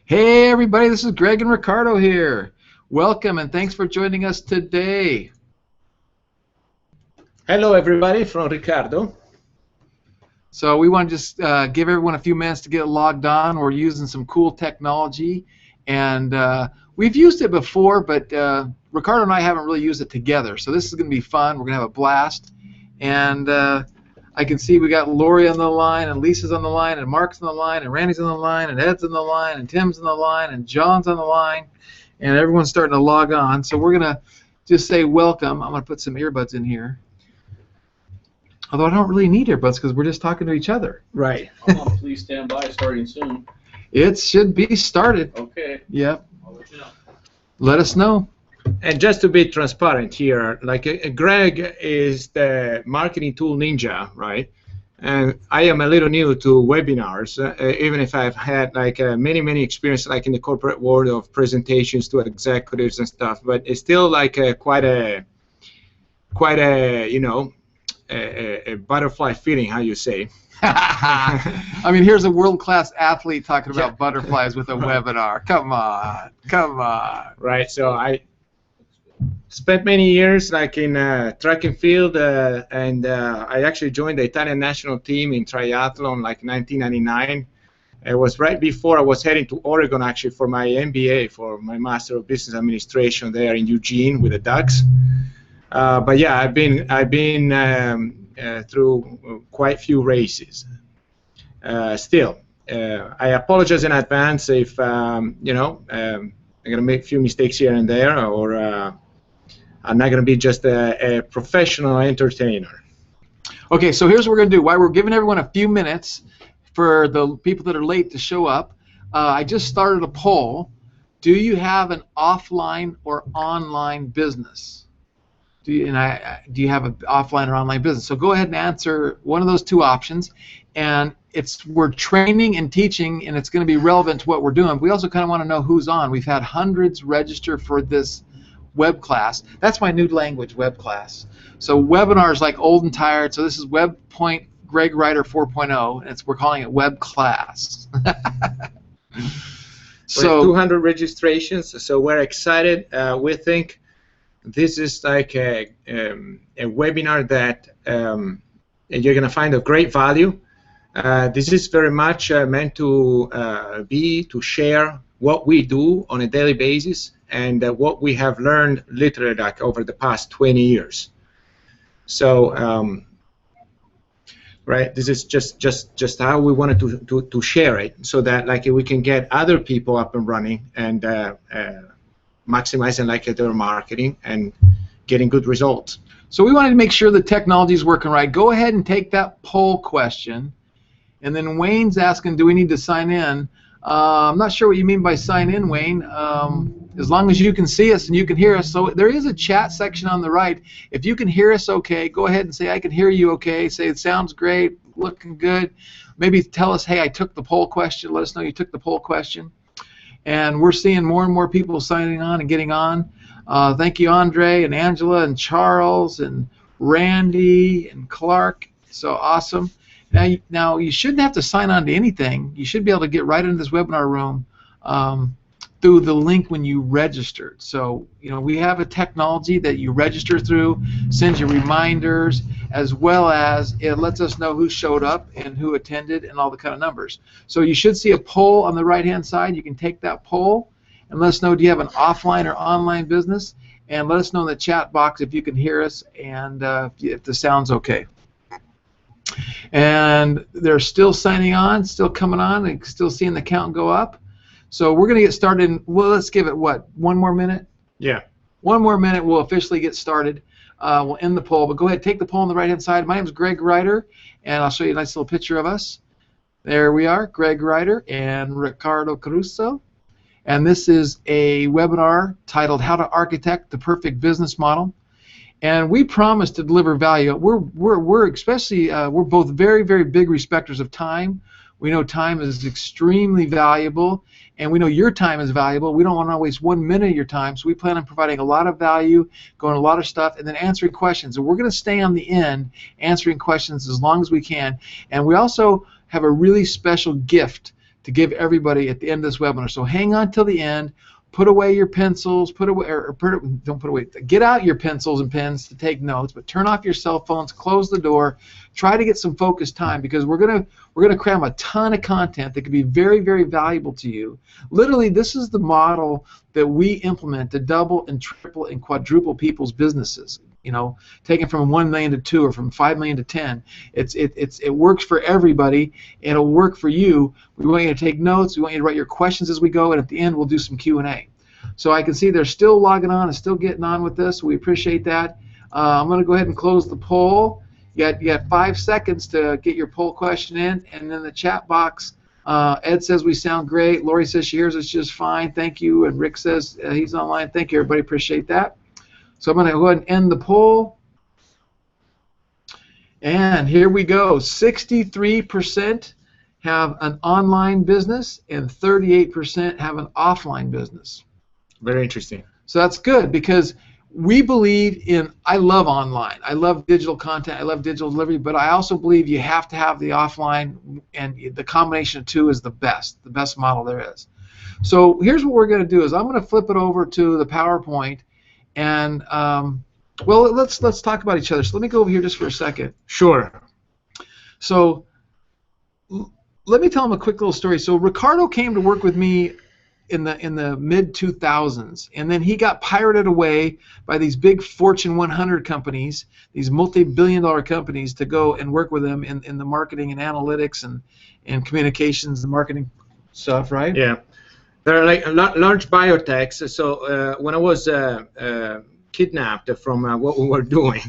Hey everybody, this is Greg and Ricardo here. Welcome and thanks for joining us today. Hello everybody, from Ricardo. So we want to just give everyone a few minutes to get logged on. We're using some cool technology, and we've used it before, but Ricardo and I haven't really used it together. So this is going to be fun. We're going to have a blast. And I can see we got Lori on the line, and Lisa's on the line, and Mark's on the line, and Randy's on the line, and Ed's on the line, and Tim's on the line, and John's on the line, and everyone's starting to log on. So we're going to just say welcome. I'm going to put some earbuds in here. Although I don't really need earbuds because we're just talking to each other. Right. Please stand by, starting soon. It should be started. Okay. Yep. I'll let you know. Let us know. And just to be transparent here, like Greg is the marketing tool ninja, right? And I am a little new to webinars, even if I've had like many experience like in the corporate world of presentations to executives and stuff. But it's still like quite a you know, a butterfly feeling, how you say. I mean, here's a world-class athlete talking about butterflies with a webinar. Come on, come on. Right. So I spent many years like in track and field, and I actually joined the Italian national team in triathlon like 1999. It was right before I was heading to Oregon actually for my MBA, for my Master of Business Administration there in Eugene with the Ducks. But yeah, I've been through quite a few races. Still, I apologize in advance if you know, I'm gonna make a few mistakes here and there, or I'm not gonna be just a professional entertainer. Okay, so here's what we're gonna do. While we're giving everyone a few minutes for the people that are late to show up, I just started a poll. Do you have an offline or online business? Do you have an offline or online business? So go ahead and answer one of those two options, and we're training and teaching, and it's going to be relevant to what we're doing. We also kind of want to know who's on. We've had hundreds register for this web class. That's my new language, web class. So webinars like old and tired. So this is WebPoint Greg Ryder 4.0, and we're calling it web class. So 200 registrations. So we're excited. We think this is like a webinar that you're going to find of great value. This is very much meant to share what we do on a daily basis and what we have learned literally like over the past 20 years. So, right, this is just how we wanted to share it, so that like we can get other people up and running and maximizing like their marketing and getting good results. So we wanted to make sure the technology is working right. Go ahead and take that poll question. And then Wayne's asking, do we need to sign in? I'm not sure what you mean by sign in, Wayne. As long as you can see us and you can hear us. So there is a chat section on the right. If you can hear us okay, go ahead and say, I can hear you okay. Say, it sounds great, looking good. Maybe tell us, hey, I took the poll question. Let us know you took the poll question. And we're seeing more and more people signing on and getting on. Thank you, Andre and Angela and Charles and Randy and Clark. So awesome. Now you shouldn't have to sign on to anything. You should be able to get right into this webinar room through the link when you registered. So you know, we have a technology that you register through, sends you reminders, as well as it lets us know who showed up and who attended and all the kind of numbers. So you should see a poll on the right hand side. You can take that poll and let us know, do you have an offline or online business, and let us know in the chat box if you can hear us and if the sound's okay. And they're still signing on, still coming on, and still seeing the count go up. So we're going to get started. Well, let's give it, what, one more minute? Yeah. One more minute, we'll officially get started. We'll end the poll, but go ahead, take the poll on the right-hand side. My name is Greg Ryder, and I'll show you a nice little picture of us. There we are, Greg Ryder and Ricardo Caruso. And this is a webinar titled How to Architect the Perfect Business Model. And we promise to deliver value. We're especially we're both very big respecters of time. We know time is extremely valuable, and we know your time is valuable. We don't want to waste 1 minute of your time, so we plan on providing a lot of value, going a lot of stuff, and then answering questions. And we're going to stay on the end answering questions as long as we can. And we also have a really special gift to give everybody at the end of this webinar. So hang on till the end. Put away your pencils. Don't put away. Get out your pencils and pens to take notes, but turn off your cell phones. Close the door. Try to get some focused time, because we're gonna cram a ton of content that could be very, very valuable to you. Literally, this is the model that we implement to double and triple and quadruple people's businesses. You know, taking from 1 million to 2 or from 5 million to 10. It works for everybody. It'll work for you. We want you to take notes. We want you to write your questions as we go, and at the end we'll do some Q&A. So I can see they're still logging on and still getting on with this. We appreciate that. I'm going to go ahead and close the poll. You got 5 seconds to get your poll question in, and then the chat box. Ed says we sound great. Lori says she hears us just fine. Thank you. And Rick says he's online. Thank you, everybody. Appreciate that. So I'm going to go ahead and end the poll. And here we go. 63% have an online business and 38% have an offline business. Very interesting. So that's good, because we believe in, I love online. I love digital content. I love digital delivery, but I also believe you have to have the offline, and the combination of two is the best model there is. So here's what we're going to do is I'm going to flip it over to the PowerPoint. And well, let's talk about each other. So let me go over here just for a second. Sure. So let me tell them a quick little story. So Ricardo came to work with me in the mid 2000s, and then he got pirated away by these big Fortune 100 companies, these multi-billion-dollar companies, to go and work with him in the marketing and analytics and communications and marketing stuff, right? Yeah. They're like large biotechs. So when I was kidnapped from what we were doing,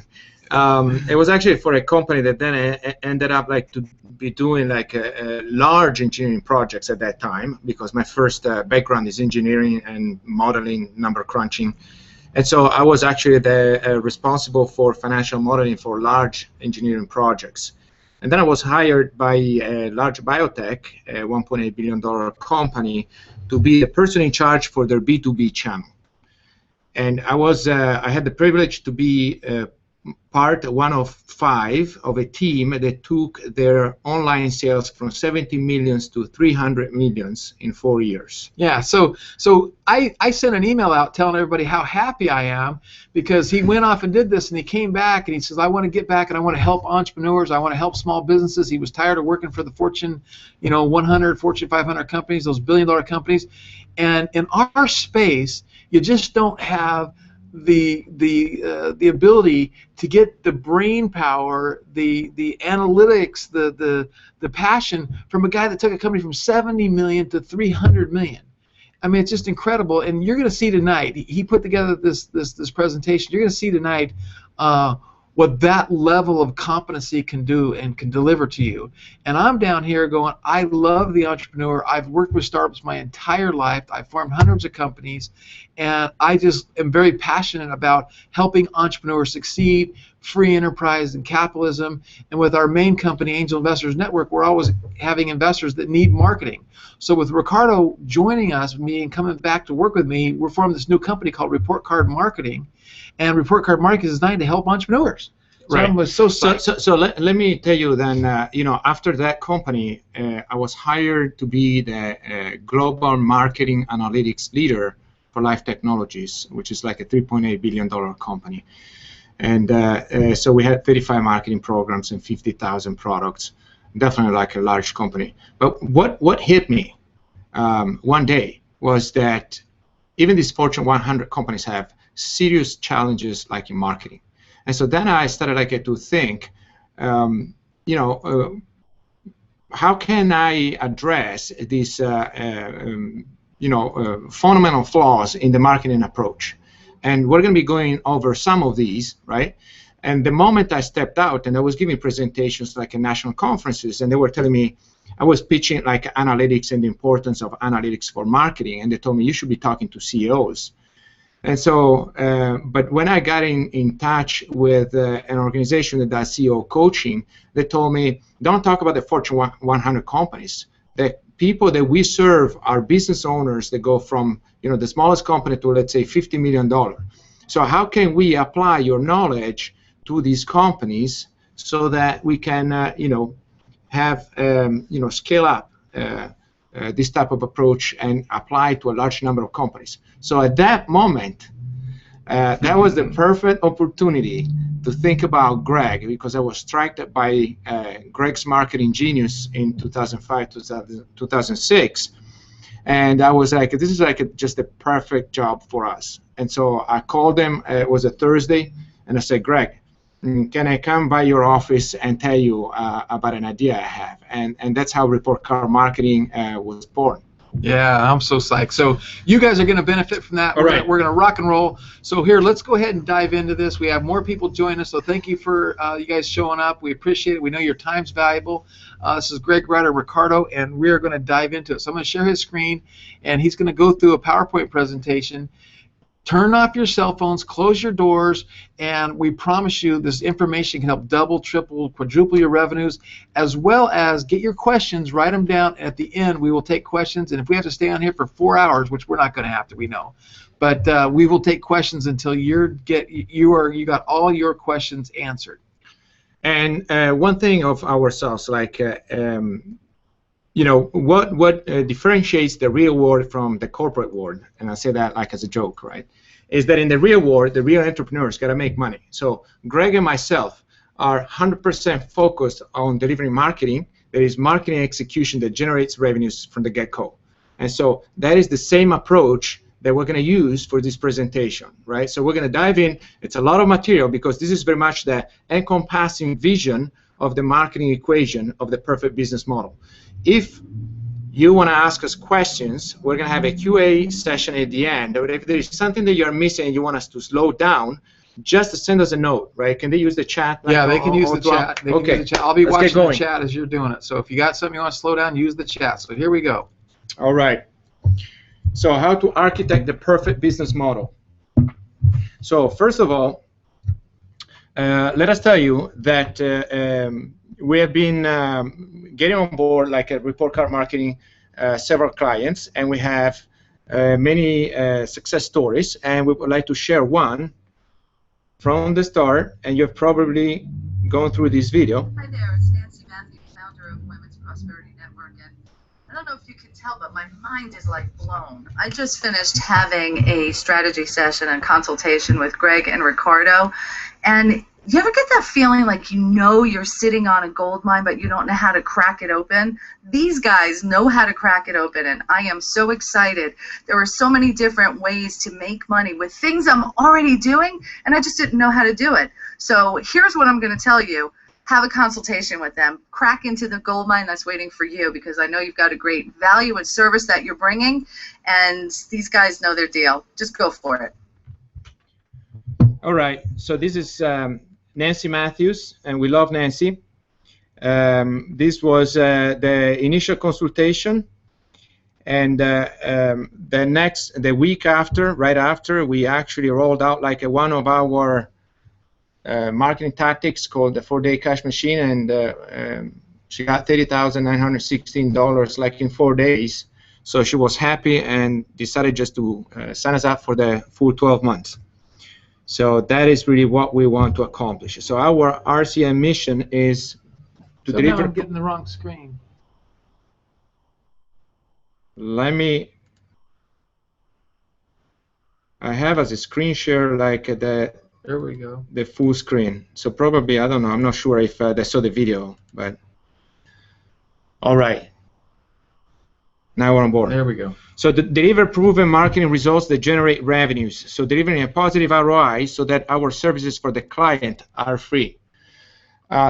it was actually for a company that then ended up like to be doing like large engineering projects at that time, because my first background is engineering and modeling, number crunching, and so I was actually responsible for financial modeling for large engineering projects. And then I was hired by a large biotech, a $1.8 billion company, to be the person in charge for their B2B channel. And I had the privilege to be one of 5 of a team that took their online sales from 70 millions to 300 millions in 4 years. Yeah, so I sent an email out telling everybody how happy I am, because he went off and did this, and he came back and he says, I want to get back and I want to help entrepreneurs. I want to help small businesses. He was tired of working for the Fortune 100, Fortune 500 companies, those billion-dollar companies. And in our space, you just don't have the ability to get the brain power, the analytics, the passion from a guy that took a company from 70 million to 300 million. I mean, it's just incredible. And you're going to see tonight, he put together this presentation. You're going to see tonight what that level of competency can do and can deliver to you. And I'm down here going, I love the entrepreneur. I've worked with startups my entire life. I've formed hundreds of companies, and I just am very passionate about helping entrepreneurs succeed, free enterprise and capitalism. And with our main company, Angel Investors Network, we're always having investors that need marketing. So with Ricardo joining us, me and coming back to work with me, we're forming this new company called ReportCardMarketing. And ReportCardMarketing is designed to help entrepreneurs. So Right. So let me tell you then, after that company, I was hired to be the global marketing analytics leader for Life Technologies, which is like a $3.8 billion company. And so we had 35 marketing programs and 50,000 products. Definitely like a large company. But what hit me one day was that even these Fortune 100 companies have serious challenges like in marketing. And so then I started to think, how can I address these fundamental flaws in the marketing approach? And we're going to be going over some of these, right? And the moment I stepped out and I was giving presentations like at national conferences, and they were telling me, I was pitching like analytics and the importance of analytics for marketing, and they told me you should be talking to CEOs. And so, but when I got in touch with an organization that does CEO coaching, they told me, don't talk about the Fortune 100 companies. The people that we serve are business owners that go from the smallest company to, let's say, $50 million. So how can we apply your knowledge to these companies so that we can, have, scale up this type of approach and apply it to a large number of companies. So at that moment, that was the perfect opportunity to think about Greg, because I was struck by Greg's marketing genius in 2005, 2006. And I was like, this is like just a perfect job for us. And so I called him, it was a Thursday, and I said, Greg, can I come by your office and tell you about an idea I have? And that's how Report Card Marketing was born. Yeah, I'm so psyched. So you guys are going to benefit from that. All right. We're going to rock and roll. So here, let's go ahead and dive into this. We have more people join us, so thank you for you guys showing up. We appreciate it. We know your time's valuable. This is Greg Ryder Ricardo, and we're going to dive into it. So I'm going to share his screen, and he's going to go through a PowerPoint presentation. Turn off your cell phones, close your doors, and we promise you this information can help double, triple, quadruple your revenues, as well as get your questions, write them down. At the end, we will take questions, and if we have to stay on here for 4 hours, which we're not going to have to, we know, but we will take questions until you got all your questions answered. And one thing of ourselves, like you know, what differentiates the real world from the corporate world, and I say that like as a joke, right, is that in the real world, the real entrepreneurs got to make money. So Greg and myself are 100% focused on delivering marketing. There is marketing execution that generates revenues from the get-go. And so that is the same approach that we're going to use for this presentation, right? So we're going to dive in. It's a lot of material because this is very much the encompassing vision of the marketing equation of the perfect business model. If you want to ask us questions, we're going to have a QA session at the end. But if there is something that you're missing and you want us to slow down, just send us a note, right? Can they use the chat? Yeah, they can use the chat. They can use the chat. I'll be watching the chat as you're doing it. So if you got something you want to slow down, use the chat. So here we go. All right. So how to architect the perfect business model. So first of all, let us tell you that we have been getting on board, like at Report Card Marketing, several clients, and we have many success stories, and we would like to share one from the start, and you've probably gone through this video. Hi there, it's Nancy Matthews, founder of Women's Prosperity Network, and I don't know if you can tell, but my mind is like blown. I just finished having a strategy session and consultation with Greg and Ricardo, and you ever get that feeling like you know you're sitting on a gold mine but you don't know how to crack it open? These guys know how to crack it open, and I am so excited. There are so many different ways to make money with things I'm already doing, and I just didn't know how to do it. So here's what I'm going to tell you. Have a consultation with them. Crack into the gold mine that's waiting for you, because I know you've got a great value and service that you're bringing, and these guys know their deal. Just go for it. All right. So this is Nancy Matthews, and we love Nancy. This was the initial consultation, and the week after, right after, we actually rolled out like one of our marketing tactics called the 4-day cash machine, and she got $30,916 like in 4 days. So she was happy and decided just to sign us up for the full 12 months. So that is really what we want to accomplish. So our RCM mission is to deliver. Now I'm getting the wrong screen. I have as a screen share like There we go. the full screen. So probably, I don't know, I'm not sure if they saw the video, but all right. Now we're on board. There we go. So deliver proven marketing results that generate revenues. So delivering a positive ROI so that our services for the client are free.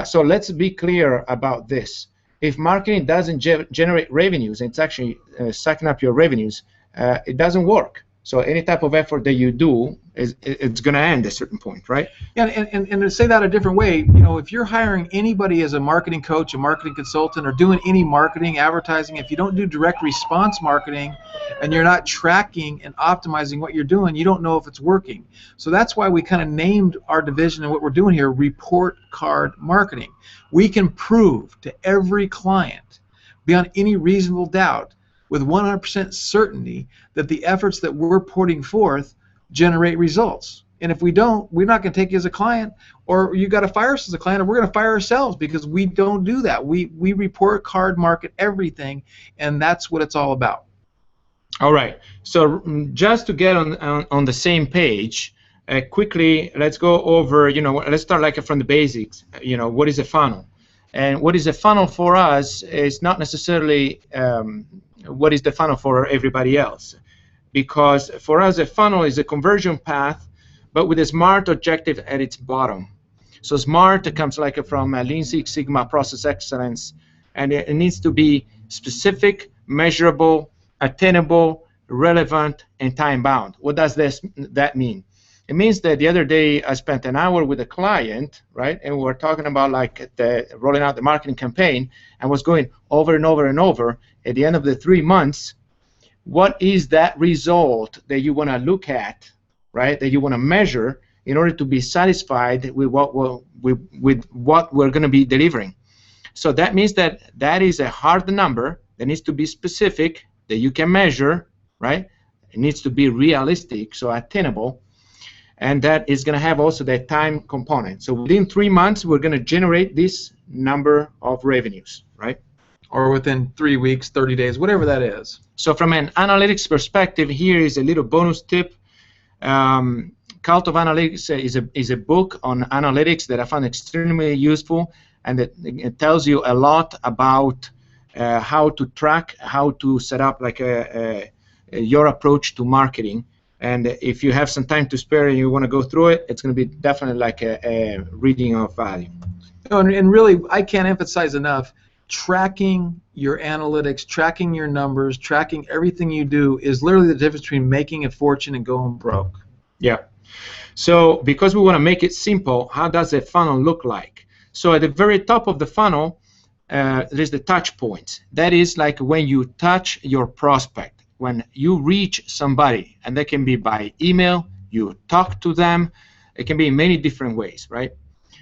So let's be clear about this. If marketing doesn't generate revenues, and it's actually sucking up your revenues, it doesn't work. So any type of effort that you do, it's going to end at a certain point, right? Yeah, and to say that a different way, you know, if you're hiring anybody as a marketing coach, a marketing consultant, or doing any marketing, advertising, if you don't do direct response marketing and you're not tracking and optimizing what you're doing, you don't know if it's working. So that's why we kind of named our division and what we're doing here Report Card Marketing. We can prove to every client, beyond any reasonable doubt, with 100% certainty that the efforts that we're putting forth generate results. And if we don't, we're not going to take you as a client, or you got to fire us as a client, or we're going to fire ourselves, because we don't do that. We report card market everything, and that's what it's all about. All right. So just to get on the same page, quickly, let's go over, let's start like from the basics. What is a funnel? And what is a funnel for us is not necessarily what is the funnel for everybody else. Because for us, a funnel is a conversion path, but with a SMART objective at its bottom. So SMART comes like from Lean Six Sigma process excellence, and it needs to be specific, measurable, attainable, relevant, and time-bound. What does that mean? It means that the other day I spent an hour with a client, right, and we were talking about like rolling out the marketing campaign, and was going over and over and over. At the end of the 3 months, what is that result that you want to look at, right, that you want to measure in order to be satisfied with what we're going to be delivering? So that means that is a hard number that needs to be specific, that you can measure, right? It needs to be realistic, so attainable, and that is going to have also that time component. So within 3 months, we're going to generate this number of revenues, right? Or within 3 weeks, 30 days, whatever that is. So from an analytics perspective, here is a little bonus tip. Cult of Analytics is a book on analytics that I found extremely useful, and it tells you a lot about how to track, how to set up like your approach to marketing. And if you have some time to spare and you want to go through it, it's going to be definitely like a reading of value. And really, I can't emphasize enough, tracking your analytics, tracking your numbers, tracking everything you do is literally the difference between making a fortune and going broke. Yeah. So because we want to make it simple, how does a funnel look like? So at the very top of the funnel, there's the touch points. That is like when you touch your prospect, when you reach somebody, and that can be by email, you talk to them, it can be in many different ways, right?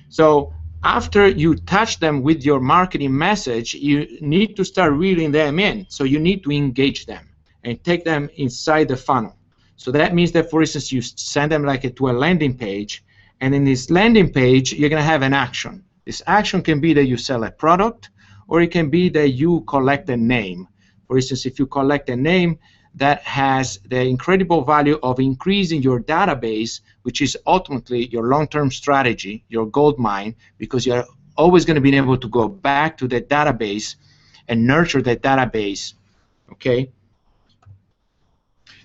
So after you touch them with your marketing message, you need to start reeling them in. So you need to engage them and take them inside the funnel. So that means that, for instance, you send them like to a landing page, and in this landing page, you're going to have an action. This action can be that you sell a product, or it can be that you collect a name. For instance, if you collect a name, that has the incredible value of increasing your database, which is ultimately your long-term strategy, your gold mine, because you're always going to be able to go back to the database and nurture that database, okay?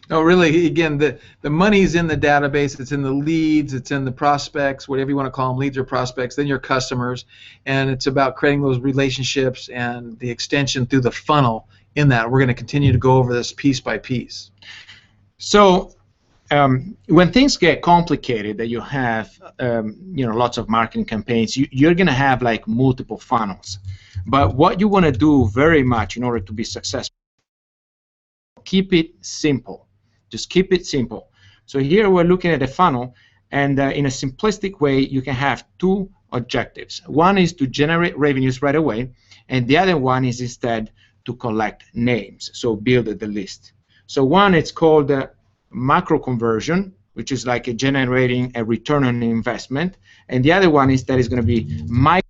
No, really, again, the money's in the database. It's in the leads. It's in the prospects, whatever you want to call them, leads or prospects, then your customers. And it's about creating those relationships and the extension through the funnel in that. We're going to continue to go over this piece by piece. So when things get complicated, that you have lots of marketing campaigns, you're going to have like multiple funnels. But what you want to do very much in order to be successful, keep it simple. Just keep it simple. So here we're looking at a funnel, and in a simplistic way, you can have two objectives. One is to generate revenues right away, and the other one is instead to collect names, so build the list. So one, it's called macro conversion, which is like generating a return on investment, and the other one is that is going to be micro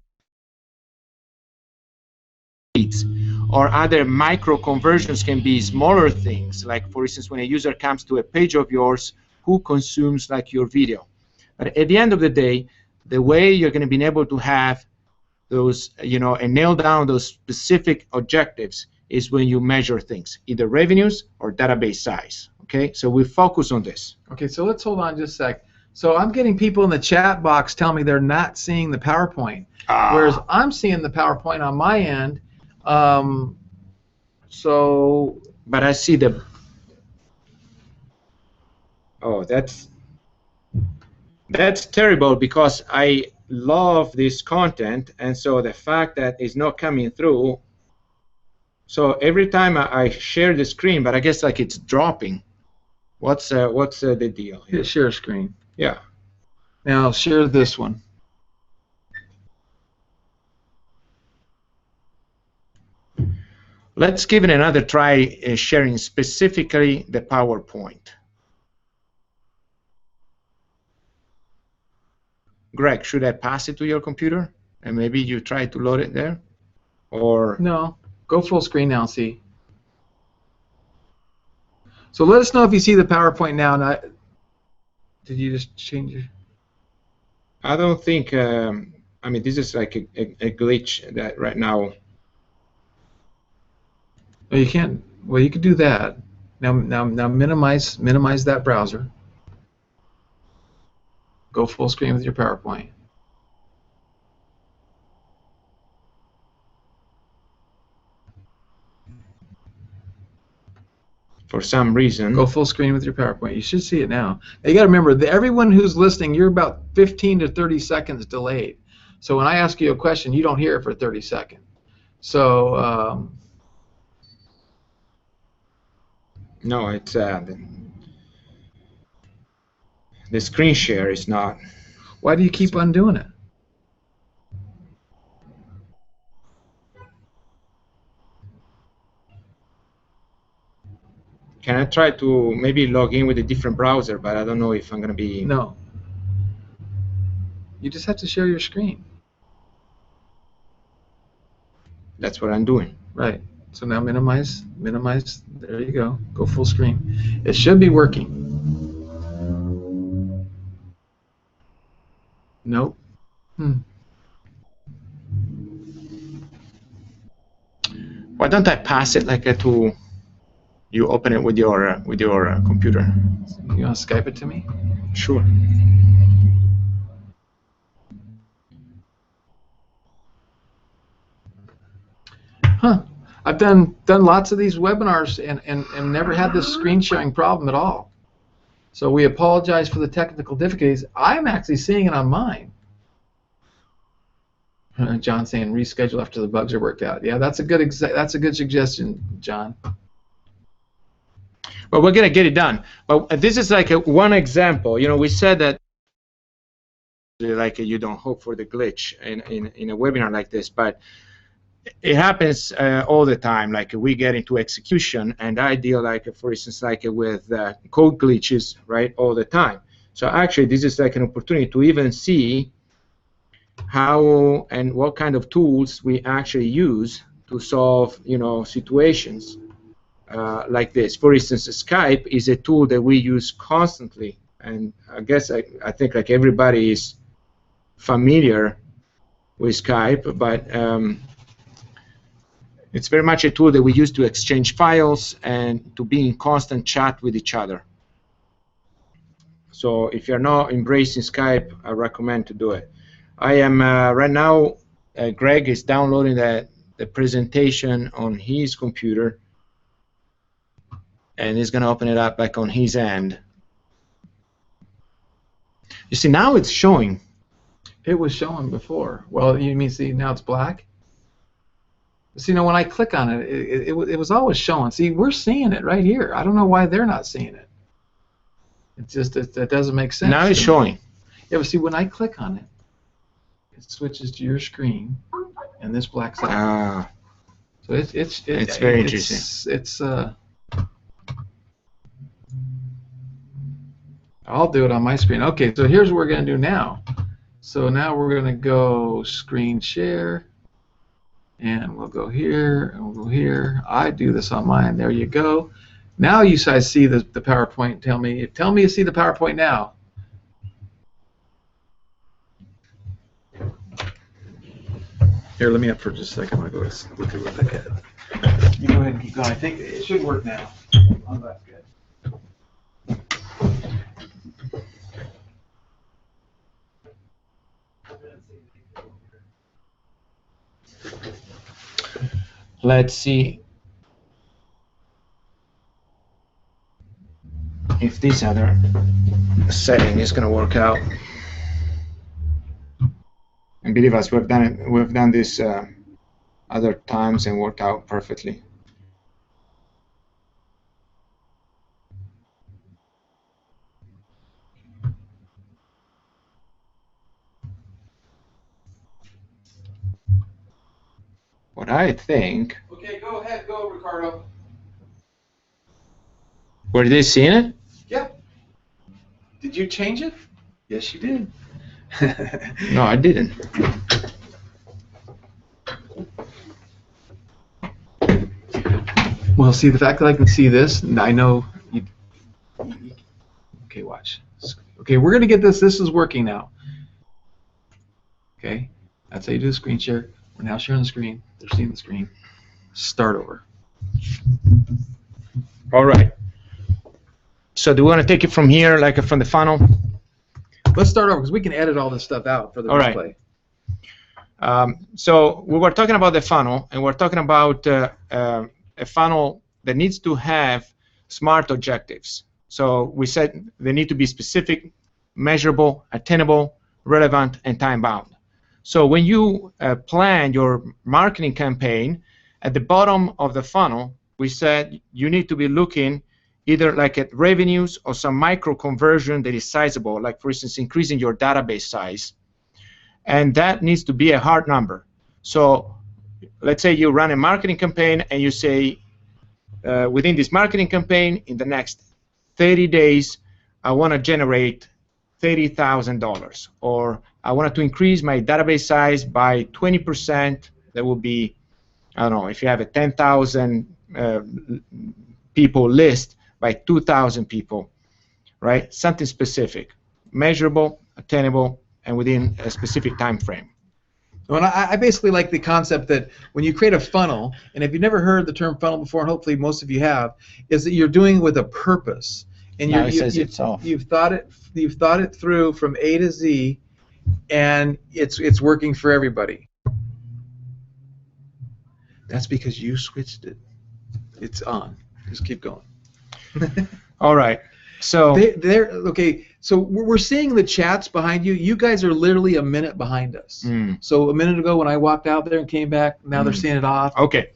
leads. Or other micro conversions can be smaller things, like for instance when a user comes to a page of yours who consumes like your video. But at the end of the day, the way you're going to be able to have those, and nail down those specific objectives is when you measure things, either revenues or database size. Okay, so we focus on this. Okay, so let's hold on just a sec. So I'm getting people in the chat box telling me they're not seeing the PowerPoint, whereas I'm seeing the PowerPoint on my end. But I see the. Oh, that's terrible, because I love this content, and so the fact that it's not coming through. So every time I share the screen, but I guess like it's dropping. What's the deal here? Share screen. Yeah. Now I'll share this one. Let's give it another try, sharing specifically the PowerPoint. Greg, should I pass it to your computer and maybe you try to load it there? Or No, go full screen now and see. So let us know if you see the PowerPoint now. Did you just change your? I don't think, I mean, this is like a glitch that right now. Oh, you can't. Well, you could do that. Now minimize that browser. Go full screen with your PowerPoint. For some reason. Go full screen with your PowerPoint. You should see it now. Now you got to remember that everyone who's listening, you're about 15 to 30 seconds delayed. So when I ask you a question, you don't hear it for 30 seconds. So no, it's the screen share is not. Why do you keep undoing it? Can I try to maybe log in with a different browser, but I don't know if I'm going to be... No. You just have to share your screen. That's what I'm doing. Right. So now minimize. There you go. Go full screen. It should be working. Nope. Why don't I pass it like to... You open it with your computer. You want to Skype it to me? Sure. Huh. I've done lots of these webinars and never had this screen sharing problem at all. So we apologize for the technical difficulties. I'm actually seeing it on mine. John saying reschedule after the bugs are worked out. Yeah, that's a good suggestion, John. Well, we're gonna get it done. But this is like one example. You know, we said that like you don't hope for the glitch in a webinar like this, but it happens all the time. Like we get into execution, and I deal like, for instance, like with code glitches, right, all the time. So actually, this is like an opportunity to even see how and what kind of tools we actually use to solve, you know, situations like this. For instance, Skype is a tool that we use constantly, and I guess I think like everybody is familiar with Skype, but it's very much a tool that we use to exchange files and to be in constant chat with each other. So if you're not embracing Skype, I recommend to do it. I am right now, Greg is downloading the presentation on his computer, and he's going to open it up back on his end. You see, now it's showing. It was showing before. Well, you mean, see, now it's black? See, you know, when I click on it, it was always showing. See, we're seeing it right here. I don't know why they're not seeing it. It's just, that doesn't make sense. Now it's showing. Yeah, but see, when I click on it, it switches to your screen, and this blacks out. Ah. So it's very interesting. It's I'll do it on my screen. Okay, so here's what we're going to do now. So now we're going to go screen share, and we'll go here, and we'll go here. I do this on mine. There you go. Now you guys see the PowerPoint. Tell me you see the PowerPoint now. Here, let me up for just a second. I'm going to go look at what I get. You go ahead and keep going. I think it should work now. Oh, that's good. Let's see if this other setting is going to work out. And believe us, we've done this other times and worked out perfectly. What I think. Okay, go ahead, go, Ricardo. Were they seeing it? Yep. Did you change it? Yes, you did. No, I didn't. Well, see, the fact that I can see this, and I know you. Okay, watch. Okay, we're going to get this. This is working now. Okay, that's how you do the screen share. We're now sharing the screen. They're seeing the screen. Start over. All right. So do we want to take it from here, like from the funnel? Let's start over because we can edit all this stuff out for the replay. So we were talking about the funnel, and we're talking about a funnel that needs to have SMART objectives. So we said they need to be specific, measurable, attainable, relevant, and time-bound. So when you plan your marketing campaign, at the bottom of the funnel, we said you need to be looking either like at revenues or some micro conversion that is sizable, like for instance, increasing your database size. And that needs to be a hard number. So let's say you run a marketing campaign and you say, within this marketing campaign, in the next 30 days, I want to generate $30,000, or I wanted to increase my database size by 20%. That would be, I don't know, if you have a 10,000 people list, by 2,000 people, right? Something specific, measurable, attainable, and within a specific time frame. Well, I basically like the concept that when you create a funnel, and if you've never heard the term funnel before, and hopefully most of you have, is that you're doing it with a purpose, and you've thought it through from A to Z, and it's working for everybody. That's because you switched it. It's on. Just keep going. All right. So they're okay. So we're seeing the chats behind you. You guys are literally a minute behind us. So a minute ago when I walked out there and came back, now they're seeing it off. Okay.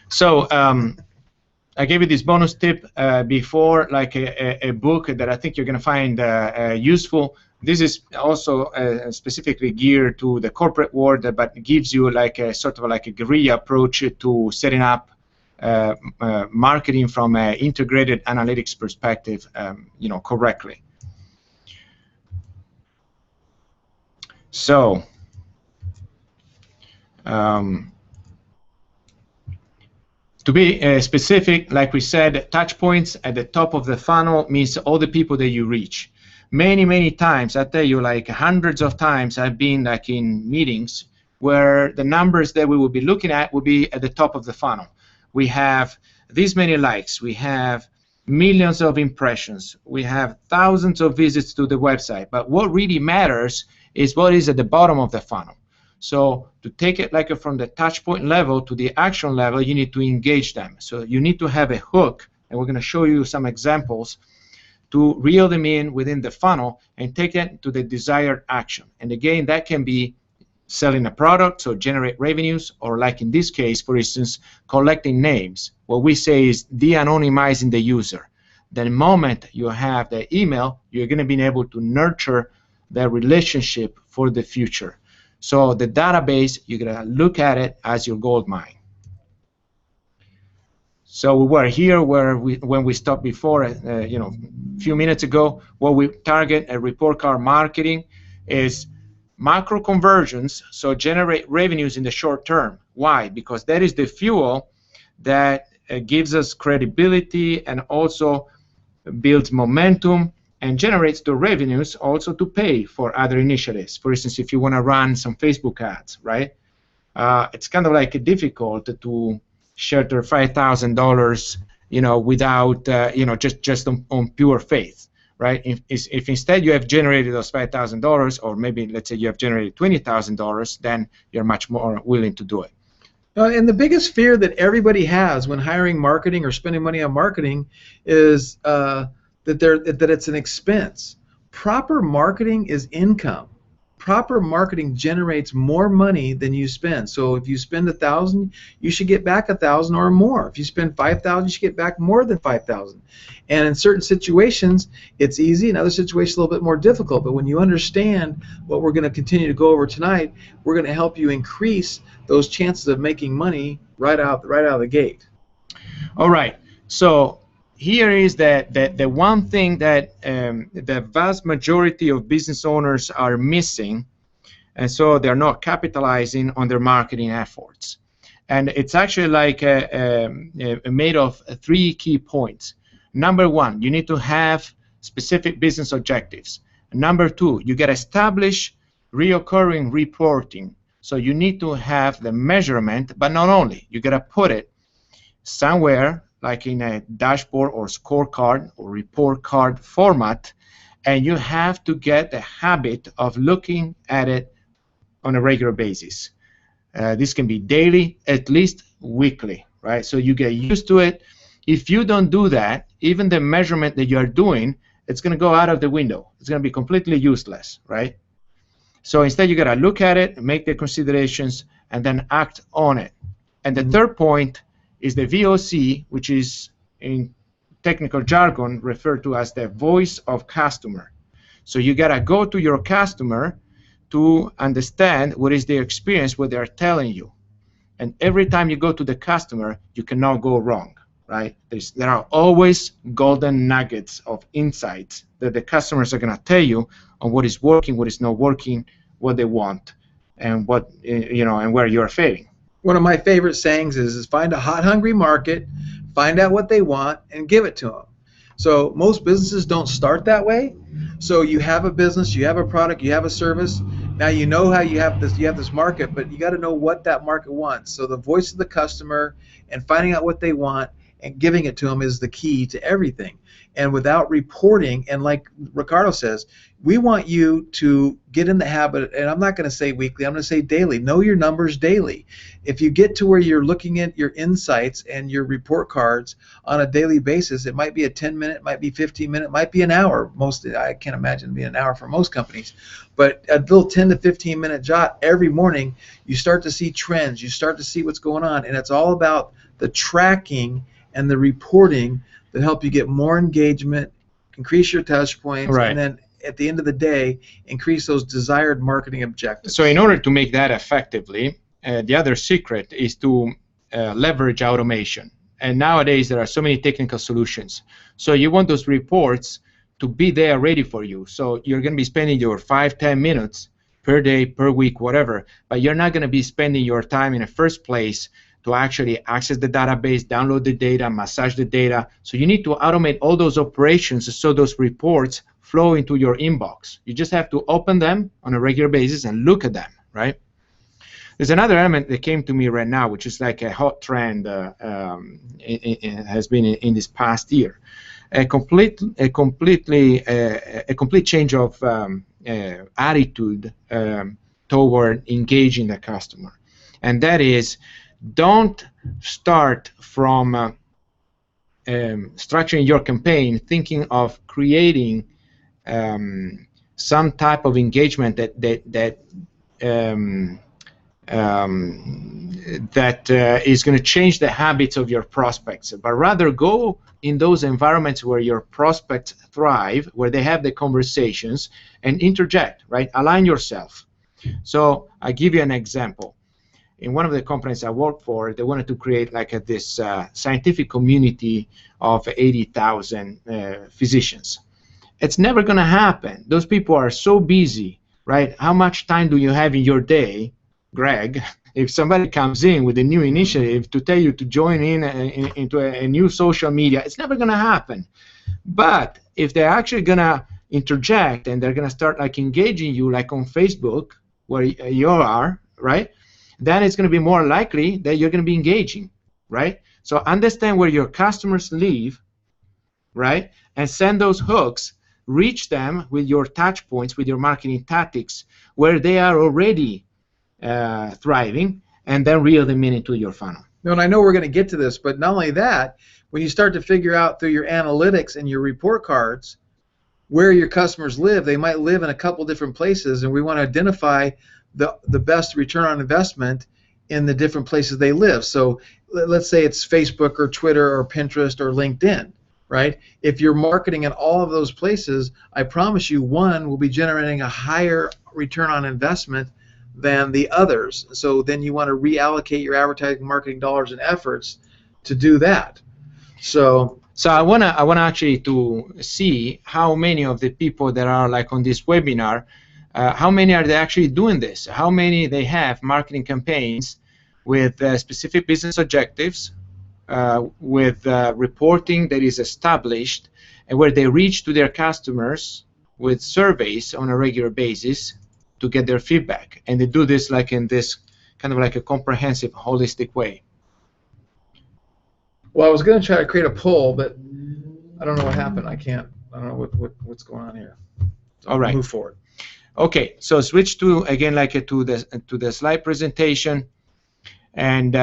So I gave you this bonus tip before, like a book that I think you're going to find useful. This is also specifically geared to the corporate world, but gives you like a sort of like a guerrilla approach to setting up marketing from an integrated analytics perspective, correctly. So, to be specific, like we said, touch points at the top of the funnel means all the people that you reach. Many times, I tell you, like hundreds of times, I've been like in meetings where the numbers that we will be looking at will be at the top of the funnel. We have this many likes, we have millions of impressions, we have thousands of visits to the website, but what really matters is what is at the bottom of the funnel. So to take it like from the touch point level to the action level, you need to engage them. So you need to have a hook, and we're going to show you some examples to reel them in within the funnel and take it to the desired action. And again, that can be selling a product, so generate revenues, or like in this case, for instance, collecting names. What we say is de-anonymizing the user. The moment you have the email, you're going to be able to nurture the relationship for the future. So the database, you're going to look at it as your gold mine. So we were here when we stopped before, a few minutes ago. What we target at ReportCardMarketing is macro conversions, so generate revenues in the short term. Why? Because that is the fuel that gives us credibility and also builds momentum and generates the revenues also to pay for other initiatives. For instance, if you want to run some Facebook ads, right? It's kind of like difficult to shelter $5,000, without, just on pure faith. Right? If instead you have generated those $5,000, or maybe let's say you have generated $20,000, then you're much more willing to do it. And the biggest fear that everybody has when hiring marketing or spending money on marketing is that it's an expense. Proper marketing is income. Proper marketing generates more money than you spend. So if you spend $1,000, you should get back $1,000 or more. If you spend $5,000, you should get back more than $5,000. And in certain situations, it's easy. In other situations, a little bit more difficult. But when you understand what we're going to continue to go over tonight, we're going to help you increase those chances of making money right out of the gate. All right. So here is the one thing that the vast majority of business owners are missing, and so they're not capitalizing on their marketing efforts. And it's actually like made of 3 key points. Number 1, you need to have specific business objectives. Number 2, you got to establish reoccurring reporting. So you need to have the measurement, but not only, you got to put it somewhere like in a dashboard or scorecard or report card format, and you have to get the habit of looking at it on a regular basis. This can be daily, at least weekly, right? So you get used to it. If you don't do that, even the measurement that you are doing, it's going to go out of the window. It's going to be completely useless, right? So instead, you got to look at it, make the considerations, and then act on it. And the third point is the VOC, which is in technical jargon referred to as the voice of customer. So you got to go to your customer to understand what is their experience, what they're telling you. And every time you go to the customer, you cannot go wrong, right? There are always golden nuggets of insights that the customers are going to tell you on what is working, what is not working, what they want, and what, and where you're failing. One of my favorite sayings is find a hot, hungry market, find out what they want, and give it to them. So most businesses don't start that way. So you have a business, you have a product, you have a service. Now you know how you have this market, but you got to know what that market wants. So the voice of the customer and finding out what they want and giving it to them is the key to everything. And without reporting, and like Ricardo says, we want you to get in the habit, and I'm not going to say weekly, I'm going to say daily. Know your numbers daily. If you get to where you're looking at your insights and your report cards on a daily basis, it might be a 10-minute, it might be 15-minute, it might be an hour. I can't imagine it being an hour for most companies. But a little 10 to 15-minute jot every morning, you start to see trends, you start to see what's going on, and it's all about the tracking and the reporting that help you get more engagement, increase your touch points, right. And then at the end of the day, increase those desired marketing objectives. So in order to make that effectively, the other secret is to leverage automation. And nowadays there are so many technical solutions. So you want those reports to be there ready for you. So you're going to be spending your 5-10 minutes per day, per week, whatever, but you're not going to be spending your time in the first place to actually access the database, download the data, massage the data. So you need to automate all those operations so those reports flow into your inbox. You just have to open them on a regular basis and look at them, right? There's another element that came to me right now, which is like a hot trend it has been in this past year. A complete change of attitude toward engaging the customer. And that is, don't start from structuring your campaign thinking of creating some type of engagement that is going to change the habits of your prospects, but rather go in those environments where your prospects thrive, where they have the conversations, and interject, right? Align yourself. So I give you an example. In one of the companies I worked for, they wanted to create like this scientific community of 80,000 physicians. It's never going to happen. Those people are so busy, right? How much time do you have in your day, Greg, if somebody comes in with a new initiative to tell you to join into a new social media? It's never going to happen. But if they're actually going to interject and they're going to start like engaging you like on Facebook, where you are, right? Then it's going to be more likely that you're going to be engaging, right? So understand where your customers live, right? And send those hooks, reach them with your touch points, with your marketing tactics, where they are already thriving, and then reel them into your funnel. No, and I know we're going to get to this, but not only that, when you start to figure out through your analytics and your report cards where your customers live, they might live in a couple different places, and we want to identify the best return on investment in the different places they live. So let's say it's Facebook or Twitter or Pinterest or LinkedIn, right? If you're marketing in all of those places, I promise you one will be generating a higher return on investment than the others. So then you want to reallocate your advertising, marketing dollars and efforts to do that. So So I wanna actually to see how many of the people that are like on this webinar, how many are they actually doing this? How many they have marketing campaigns with specific business objectives, with reporting that is established, and where they reach to their customers with surveys on a regular basis to get their feedback, and they do this like in this kind of like a comprehensive, holistic way. Well, I was going to try to create a poll, but I don't know what happened. I don't know what's going on here. So All right. Move forward. Okay, so switch to again like to the slide presentation, and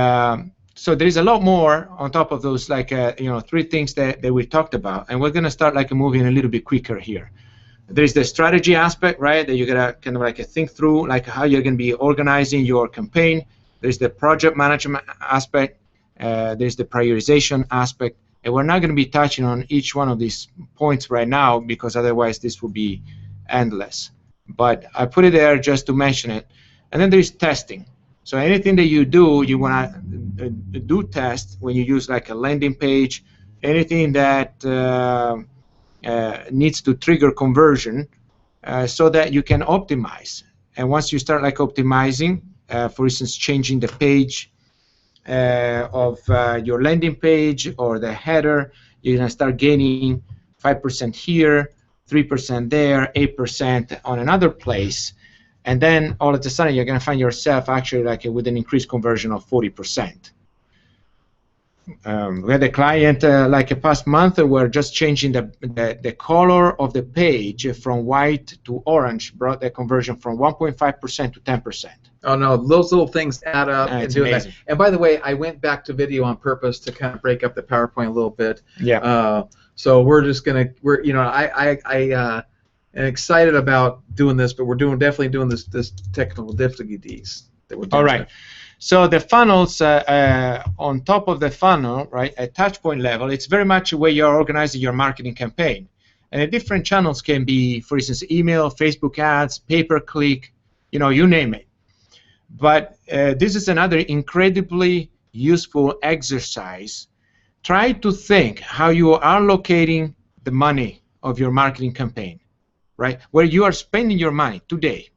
so there is a lot more on top of those like you know, 3 things that we talked about, and we're going to start like moving a little bit quicker here. There's the strategy aspect, right? That you gotta kind of like think through, like how you're gonna be organizing your campaign. There's the project management aspect. There's the prioritization aspect, and we're not gonna be touching on each one of these points right now because otherwise this will be endless. But I put it there just to mention it. And then there's testing. So anything that you do, you wanna do test when you use like a landing page, anything that needs to trigger conversion so that you can optimize. And once you start like optimizing, for instance, changing the page of your landing page or the header, you're going to start gaining 5% here, 3% there, 8% on another place. And then all of a sudden you're going to find yourself actually like with an increased conversion of 40%. We had a client like a past month, we're just changing the color of the page from white to orange, brought the conversion from 1.5% to 10%. Oh no, those little things add up and It's do that. amazing. And by the way, I went back to video on purpose to kind of break up the PowerPoint a little bit. Yeah. So we're you know, I am excited about doing this, but we're definitely doing this technical difficulties that we're doing. All right. So the funnels, on top of the funnel, right, at touch point level, it's very much where you're organizing your marketing campaign. And the different channels can be, for instance, email, Facebook ads, pay-per-click, you know, you name it. But this is another incredibly useful exercise. Try to think how you are allocating the money of your marketing campaign, right, where you are spending your money today.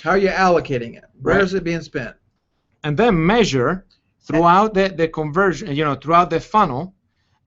How are you allocating it? Where Right. is it being spent? And then measure throughout the conversion, you know, throughout the funnel,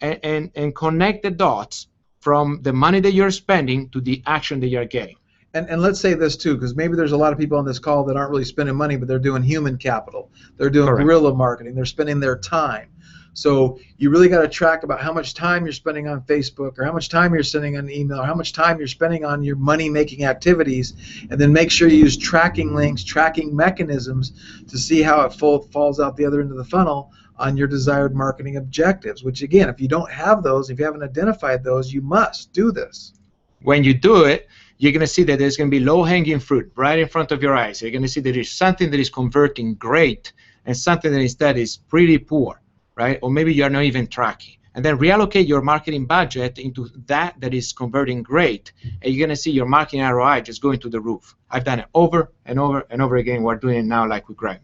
and connect the dots from the money that you're spending to the action that you're getting. And let's say this too, because maybe there's a lot of people on this call that aren't really spending money, but they're doing human capital. They're doing Correct. guerrilla marketing. They're spending their time. So you really got to track about how much time you're spending on Facebook, or how much time you're spending on email, or how much time you're spending on your money-making activities, and then make sure you use tracking links, tracking mechanisms to see how it falls out the other end of the funnel on your desired marketing objectives, which again, if you don't have those, if you haven't identified those, you must do this. When you do it, you're going to see that there's going to be low-hanging fruit right in front of your eyes. You're going to see that there's something that is converting great and something that instead is pretty poor, right? Or maybe you're not even tracking. And then reallocate your marketing budget into that is converting great, and you're going to see your marketing ROI just going to the roof. I've done it over and over and over again. We're doing it now like with Greg.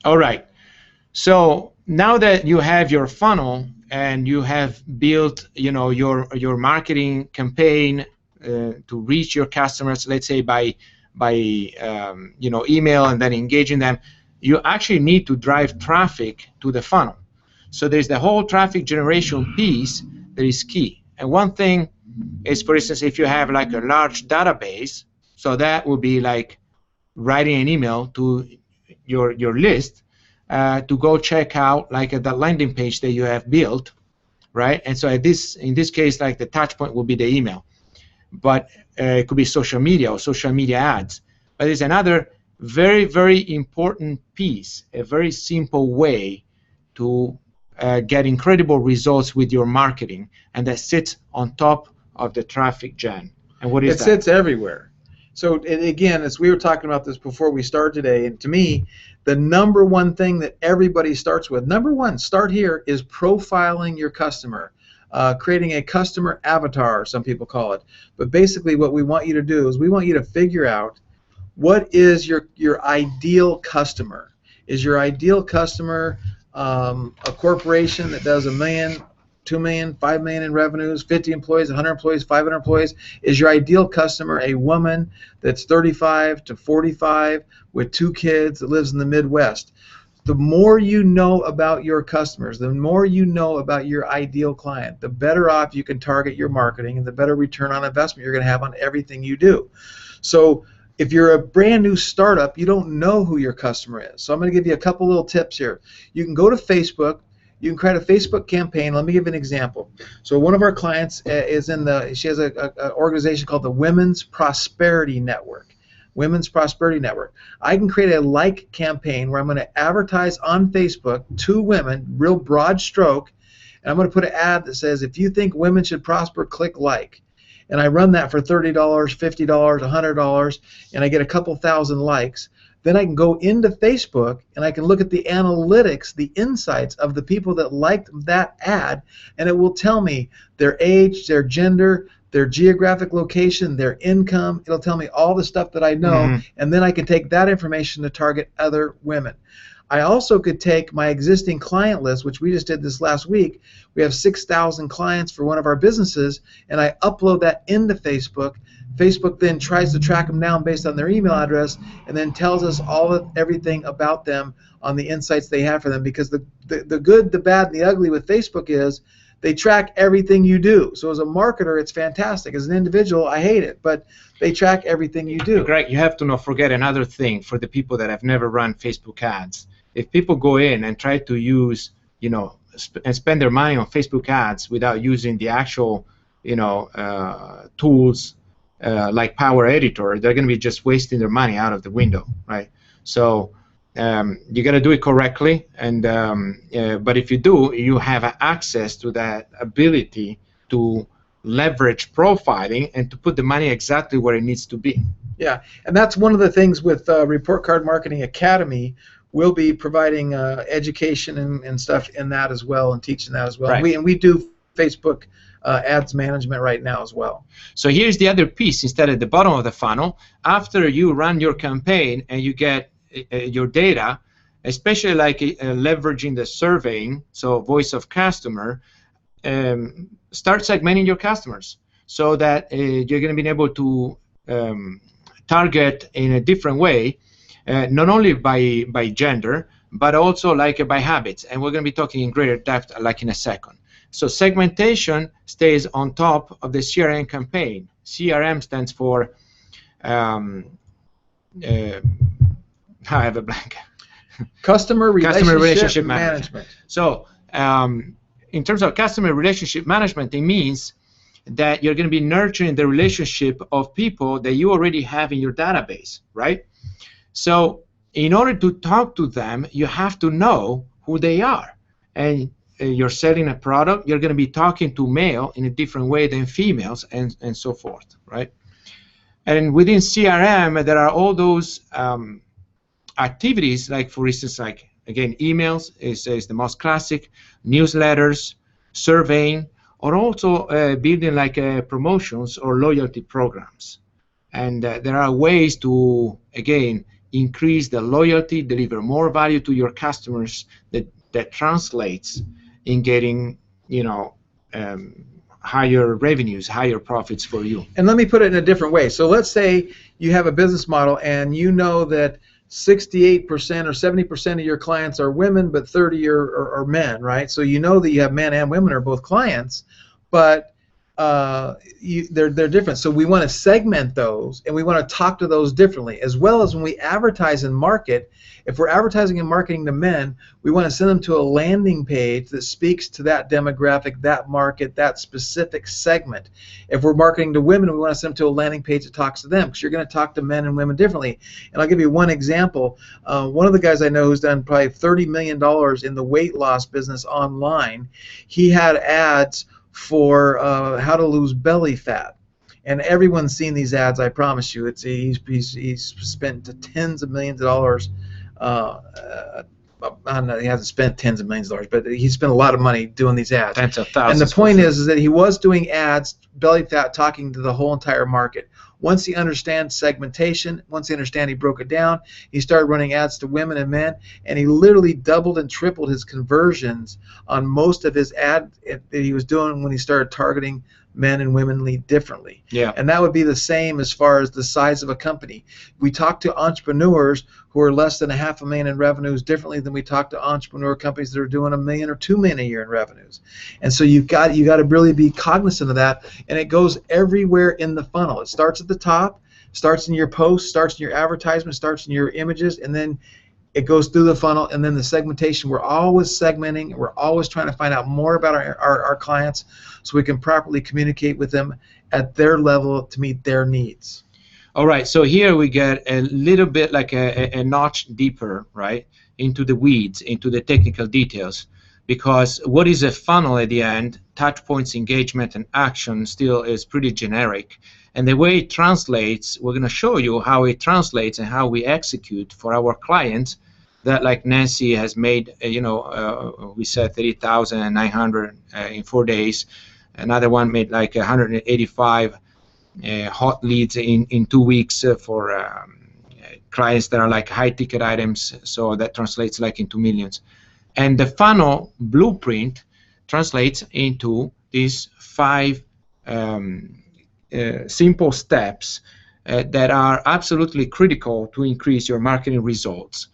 All right. So now that you have your funnel and you have built, you know, your marketing campaign to reach your customers, let's say by you know, email and then engaging them, you actually need to drive traffic to the funnel. So there's the whole traffic generation piece that is key. And one thing is, for instance, if you have like a large database, so that would be like writing an email to your list to go check out like the landing page that you have built, right? And so in this case, like the touch point will be the email, but it could be social media or social media ads. But there's another very, very important piece, a very simple way to get incredible results with your marketing, and that sits on top of the traffic gen. And what is that? It sits everywhere. So and again, as we were talking about this before we start today, and to me, the number one thing that everybody starts with, number one, start here, is profiling your customer. Creating a customer avatar, some people call it. But basically what we want you to do is we want you to figure out what is your ideal customer. Is your ideal customer a corporation that does $1 million, $2 million, $5 million in revenues, 50 employees, 100 employees, 500 employees? Is your ideal customer a woman that's 35 to 45 with 2 kids that lives in the Midwest? The more you know about your customers, the more you know about your ideal client, the better off you can target your marketing and the better return on investment you're going to have on everything you do. So if you're a brand new startup, you don't know who your customer is. So I'm going to give you a couple little tips here. You can go to Facebook. You can create a Facebook campaign. Let me give you an example. So one of our clients she has an organization called the Women's Prosperity Network. Women's Prosperity Network. I can create a like campaign where I'm going to advertise on Facebook to women, real broad stroke, and I'm going to put an ad that says, if you think women should prosper, click like. And I run that for $30, $50, $100, and I get a couple thousand likes. Then I can go into Facebook and I can look at the analytics, the insights of the people that liked that ad, and it will tell me their age, their gender, their geographic location, their income. It'll tell me all the stuff that I know, and then I can take that information to target other women. I also could take my existing client list, which we just did this last week. We have 6,000 clients for one of our businesses, and I upload that into Facebook. Facebook then tries to track them down based on their email address, and then tells us everything about them on the insights they have for them. Because the good, the bad, and the ugly with Facebook is they track everything you do. So as a marketer, it's fantastic. As an individual, I hate it, but they track everything you do. Greg, you have to not forget another thing for the people that have never run Facebook ads. If people go in and try to use, and spend their money on Facebook ads without using the actual, tools like Power Editor, they're going to be just wasting their money out of the window, right? So you got to do it correctly, and but if you do, you have access to that ability to leverage profiling and to put the money exactly where it needs to be. Yeah, and that's one of the things with Report Card Marketing Academy. We'll be providing education and stuff in that as well, and teaching that as well. Right. And we do Facebook ads management right now as well. So here's the other piece. Instead at the bottom of the funnel, after you run your campaign and you get your data, especially like leveraging the surveying, so voice of customer, start segmenting your customers so that you're going to be able to target in a different way, not only by gender, but also like by habits. And we're going to be talking in greater depth like in a second. So segmentation stays on top of the CRM campaign. CRM stands for I have a blank. Customer relationship management. So in terms of customer relationship management, it means that you're going to be nurturing the relationship of people that you already have in your database, right? So in order to talk to them, you have to know who they are. And you're selling a product, you're going to be talking to male in a different way than females, and so forth, right? And within CRM, there are all those activities, like for instance, like again, emails is the most classic, newsletters, surveying, or also building like promotions or loyalty programs. And there are ways to, again, increase the loyalty, deliver more value to your customers that translates in getting, higher revenues, higher profits for you. And let me put it in a different way. So let's say you have a business model and you know that 68% or 70% of your clients are women, but 30 are men, right? So you know that you have men and women are both clients, but they're different. So we want to segment those, and we want to talk to those differently, as well as when we advertise and market. If we're advertising and marketing to men, we want to send them to a landing page that speaks to that demographic, that market, that specific segment. If we're marketing to women, we want to send them to a landing page that talks to them, because you're going to talk to men and women differently. And I'll give you one example. One of the guys I know who's done probably $30 million in the weight loss business online, he had ads for how to lose belly fat. And everyone's seen these ads, I promise you. He's spent tens of millions of dollars. I don't know, he hasn't spent tens of millions of dollars, but he spent a lot of money doing these ads. Tens of thousands. And the point is that he was doing ads, belly fat, talking to the whole entire market. Once he understands segmentation, once he understands, he broke it down, he started running ads to women and men, and he literally doubled and tripled his conversions on most of his ad that he was doing when he started targeting men and women lead differently. Yeah. And that would be the same as far as the size of a company. We talk to entrepreneurs who are less than $500,000 in revenues differently than we talk to entrepreneur companies that are doing $1 million or $2 million a year in revenues. And so you got to really be cognizant of that, and it goes everywhere in the funnel. It starts at the top, starts in your post, starts in your advertisement, starts in your images, and then it goes through the funnel, and then the segmentation. We're always segmenting. We're always trying to find out more about our clients so we can properly communicate with them at their level to meet their needs. All right, so here we get a little bit like a notch deeper, right, into the weeds, into the technical details, because what is a funnel at the end, touch points, engagement, and action still is pretty generic. And the way it translates, we're going to show you how it translates and how we execute for our clients that, like Nancy has made, we said 30,900 in 4 days. Another one made like 185 hot leads in 2 weeks for clients that are like high ticket items, so that translates like into millions. And the funnel blueprint translates into these 5 simple steps that are absolutely critical to increase your marketing results.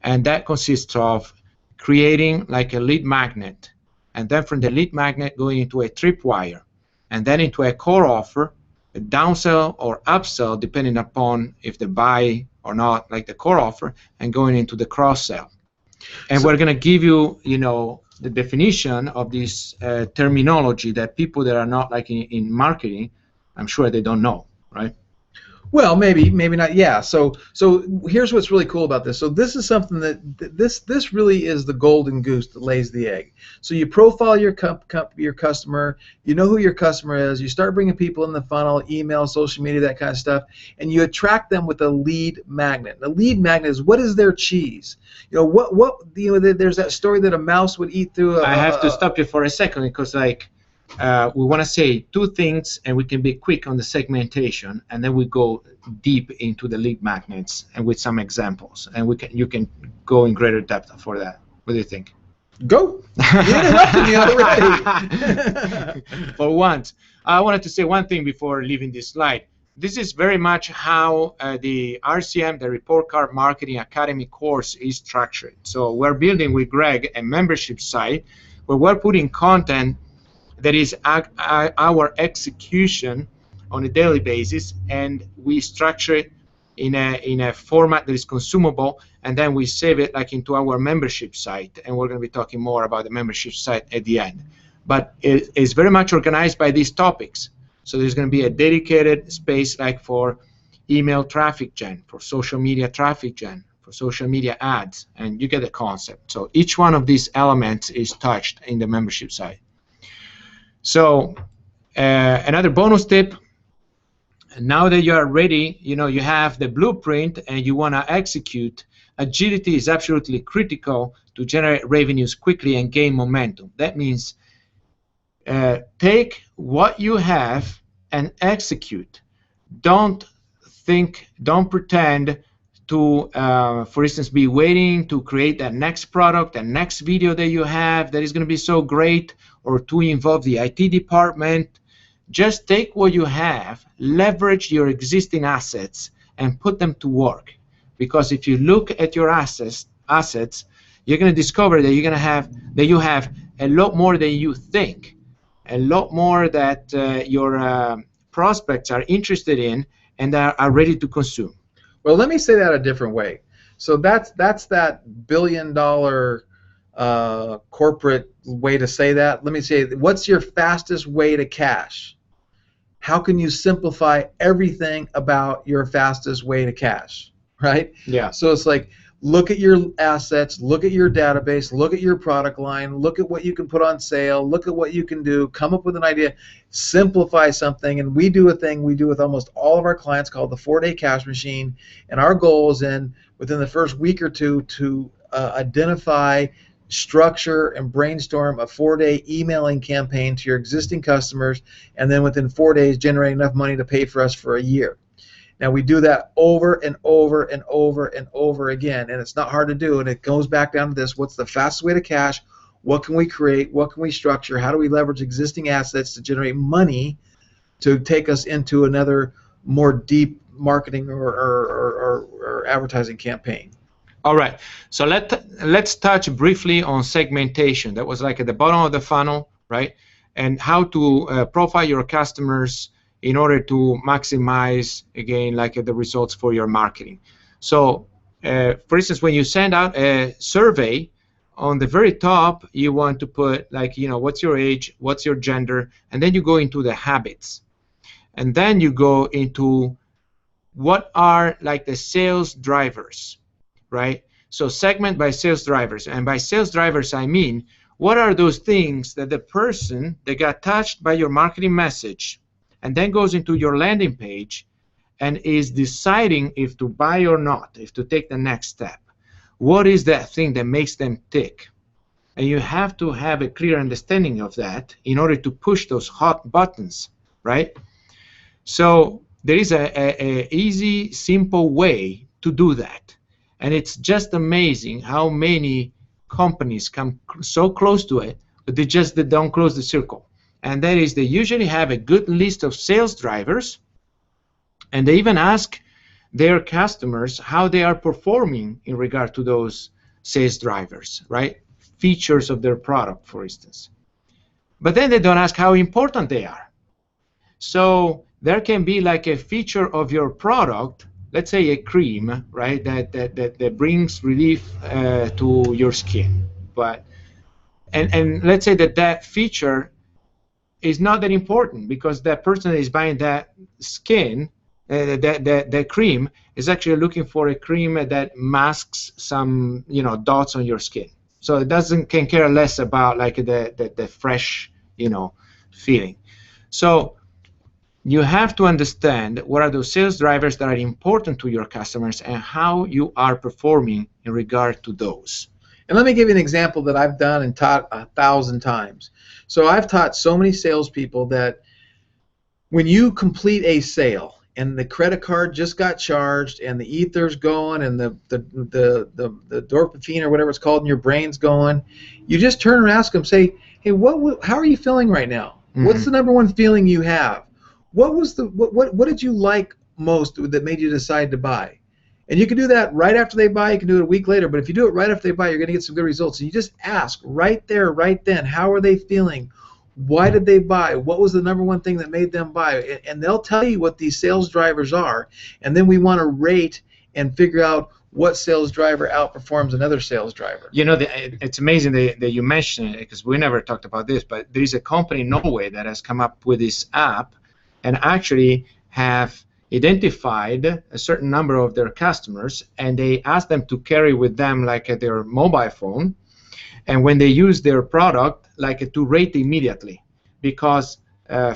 And that consists of creating like a lead magnet, and then from the lead magnet going into a tripwire, and then into a core offer, a downsell or upsell depending upon if they buy or not, like the core offer, and going into the cross-sell. And so we're going to give you, the definition of this terminology that people that are not like in marketing, I'm sure they don't know, right? Well, maybe not. Yeah. So here's what's really cool about this. So this is something that this really is the golden goose that lays the egg. So you profile your customer. You know who your customer is. You start bringing people in the funnel, email, social media, that kind of stuff, and you attract them with a lead magnet. The lead magnet is, what is their cheese? There's that story that a mouse would eat through. I have to stop you for a second because we want to say 2 things, and we can be quick on the segmentation, and then we go deep into the lead magnets and with some examples, and you can go in greater depth for that. What do you think? Go. You interrupted me already. For once, I wanted to say one thing before leaving this slide. This is very much how the RCM, the Report Card Marketing Academy course is structured. So we're building with Greg a membership site where we're putting content that is our execution on a daily basis, and we structure it in a format that is consumable, and then we save it like into our membership site, and we're going to be talking more about the membership site at the end. But it is very much organized by these topics. So there's going to be a dedicated space like for email traffic gen, for social media traffic gen, for social media ads, and you get the concept. So each one of these elements is touched in the membership site. So another bonus tip, now that you are ready, you have the blueprint and you want to execute, agility is absolutely critical to generate revenues quickly and gain momentum. That means take what you have and execute. Don't pretend to, for instance, be waiting to create that next product, that next video that you have that is going to be so great, or to involve the IT department. Just take what you have, leverage your existing assets, and put them to work. Because if you look at your assets, you're going to discover that you have a lot more than you think, a lot more that your prospects are interested in and are ready to consume. Well, let me say that a different way. So that's that billion-dollar corporate way to say that. Let me say, what's your fastest way to cash? How can you simplify everything about your fastest way to cash, right? Yeah. So it's like, look at your assets, look at your database, look at your product line, look at what you can put on sale, look at what you can do, come up with an idea, simplify something. And we do a thing we do with almost all of our clients called the 4-day cash machine. And our goal is within the first week or two to identify, structure, and brainstorm a 4-day emailing campaign to your existing customers, and then within 4 days generate enough money to pay for us for a year. Now we do that over and over and over and over again, and it's not hard to do, and it goes back down to this: what's the fastest way to cash? What can we create? What can we structure? How do we leverage existing assets to generate money to take us into another more deep marketing or advertising campaign? All right, so let's touch briefly on segmentation. That was like at the bottom of the funnel, right? And how to profile your customers in order to maximize, again, like the results for your marketing. So, for instance, when you send out a survey, on the very top, you want to put, like, what's your age, what's your gender, and then you go into the habits. And then you go into what are, like, the sales drivers, right? So segment by sales drivers. And by sales drivers, I mean, what are those things that the person that got touched by your marketing message and then goes into your landing page and is deciding if to buy or not, if to take the next step? What is that thing that makes them tick? And you have to have a clear understanding of that in order to push those hot buttons, right? So there is a easy, simple way to do that. And it's just amazing how many companies come so close to it, but they don't close the circle. And that is, they usually have a good list of sales drivers, and they even ask their customers how they are performing in regard to those sales drivers, right? Features of their product, for instance. But then they don't ask how important they are. So there can be like a feature of your product, let's say a cream, right, that brings relief to your skin. But and let's say that feature is not that important, because that person that is buying that that cream is actually looking for a cream that masks some dots on your skin. So it can care less about like the fresh feeling. So you have to understand what are those sales drivers that are important to your customers and how you are performing in regard to those. And let me give you an example that I've done and taught 1,000 times. So I've taught so many salespeople that when you complete a sale and the credit card just got charged and the ether's going and the dopamine or whatever it's called in your brain's going, you just turn and ask them, say, hey, how are you feeling right now? Mm-hmm. What's the number one feeling you have? What did you like most that made you decide to buy? And you can do that right after they buy. You can do it a week later. But if you do it right after they buy, you're going to get some good results. And you just ask right there, right then, how are they feeling? Why did they buy? What was the number one thing that made them buy? And they'll tell you what these sales drivers are. And then we want to rate and figure out what sales driver outperforms another sales driver. It's amazing that you mentioned it, because we never talked about this, but there is a company in Norway that has come up with this app and actually have identified a certain number of their customers, and they ask them to carry with them like their mobile phone, and when they use their product, like to rate immediately, because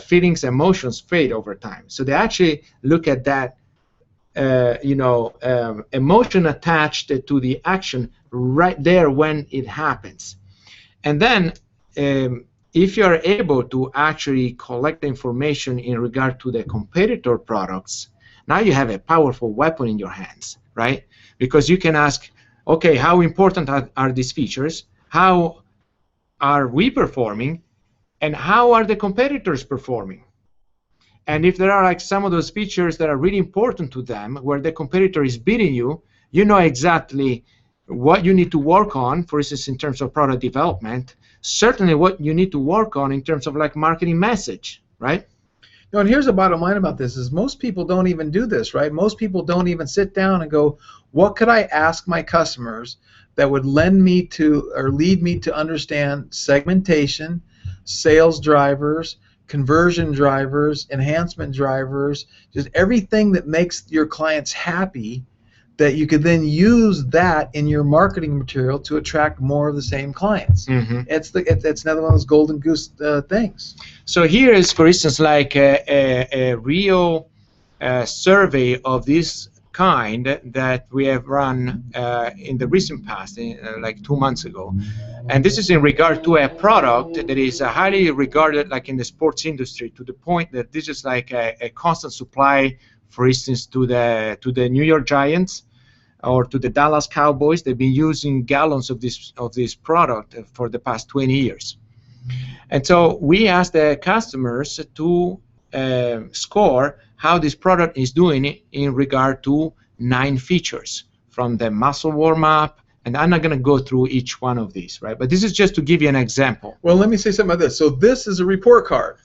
feelings, emotions fade over time. So they actually look at that emotion attached to the action right there when it happens. And then if you are able to actually collect the information in regard to the competitor products, now you have a powerful weapon in your hands, right? Because you can ask, okay, how important are these features? How are we performing? And how are the competitors performing? And if there are like some of those features that are really important to them, where the competitor is beating you, you know exactly what you need to work on, for instance, in terms of product development, certainly what you need to work on in terms of like marketing message, right? No, and here's the bottom line about this is most people don't even do this, right? Most people don't even sit down and go, what could I ask my customers that would lend me to or lead me to understand segmentation, sales drivers, conversion drivers, enhancement drivers, just everything that makes your clients happy, that you could then use that in your marketing material to attract more of the same clients. Mm-hmm. It's another one of those golden goose things. So here is, for instance, like a real survey of this kind that we have run in the recent past, like 2 months ago. And this is in regard to a product that is highly regarded like in the sports industry, to the point that this is like a constant supply for instance, to the New York Giants or to the Dallas Cowboys. They've been using gallons of this product for the past 20 years. And so we asked the customers to score how this product is doing in regard to 9 features, from the muscle warm-up, and I'm not going to go through each one of these, right? But this is just to give you an example. Well, let me say something about this. So this is a report card,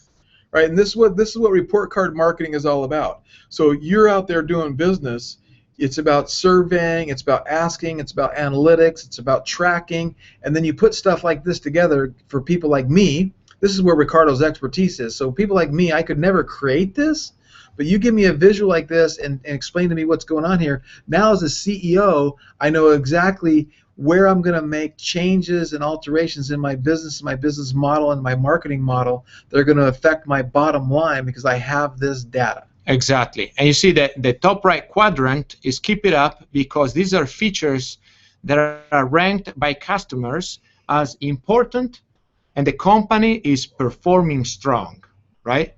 right? And this is what report card marketing is all about. So you're out there doing business. It's about surveying, it's about asking, it's about analytics, it's about tracking, and then you put stuff like this together for people like me. This is where Ricardo's expertise is. So people like me, I could never create this, but you give me a visual like this and explain to me what's going on here. Now as a CEO, I know exactly where I'm going to make changes and alterations in my business model, and my marketing model that are going to affect my bottom line because I have this data. Exactly. And you see that the top right quadrant is keep it up, because these are features that are ranked by customers as important, and the company is performing strong, right?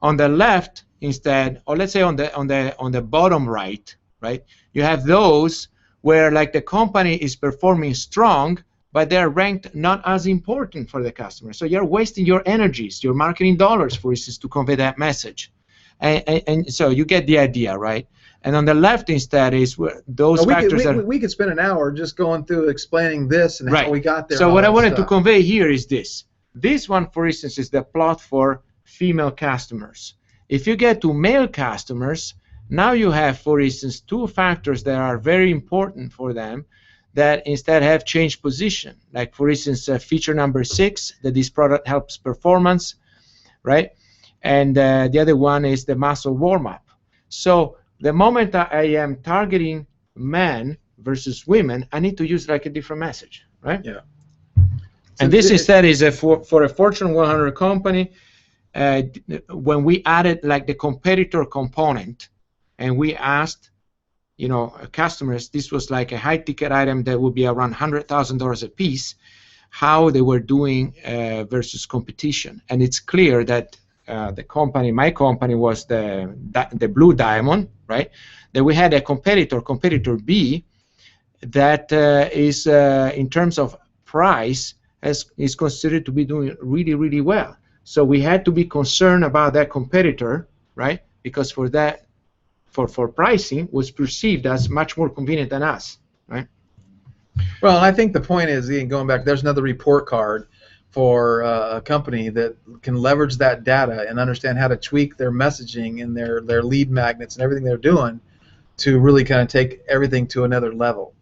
On the left instead, or let's say on the bottom right, right, you have those where like the company is performing strong, but they're ranked not as important for the customer. So you're wasting your energies, your marketing dollars, for instance, to convey that message. And so you get the idea, right? And on the left instead is where those factors we could spend an hour just going through explaining this and how we got there. So what I wanted to convey here is this. This one, for instance, is the plot for female customers. If you get to male customers, now you have, for instance, 2 factors that are very important for them that instead have changed position. Like, for instance, feature number 6, that this product helps performance, right? And the other one is the muscle warm-up. So the moment I am targeting men versus women, I need to use like a different message, right? Yeah. And this instead is for a Fortune 100 company. When we added like the competitor component, and we asked, customers, this was like a high-ticket item that would be around $100,000 a piece, how they were doing versus competition. And it's clear that my company was the Blue Diamond, right? That we had a competitor B, that is in terms of price is considered to be doing really, really well. So we had to be concerned about that competitor, right? Because for pricing was perceived as much more convenient than us, right? Well, I think the point is, Ian, going back, there's another report card for a company that can leverage that data and understand how to tweak their messaging and their lead magnets and everything they're doing to really kind of take everything to another level.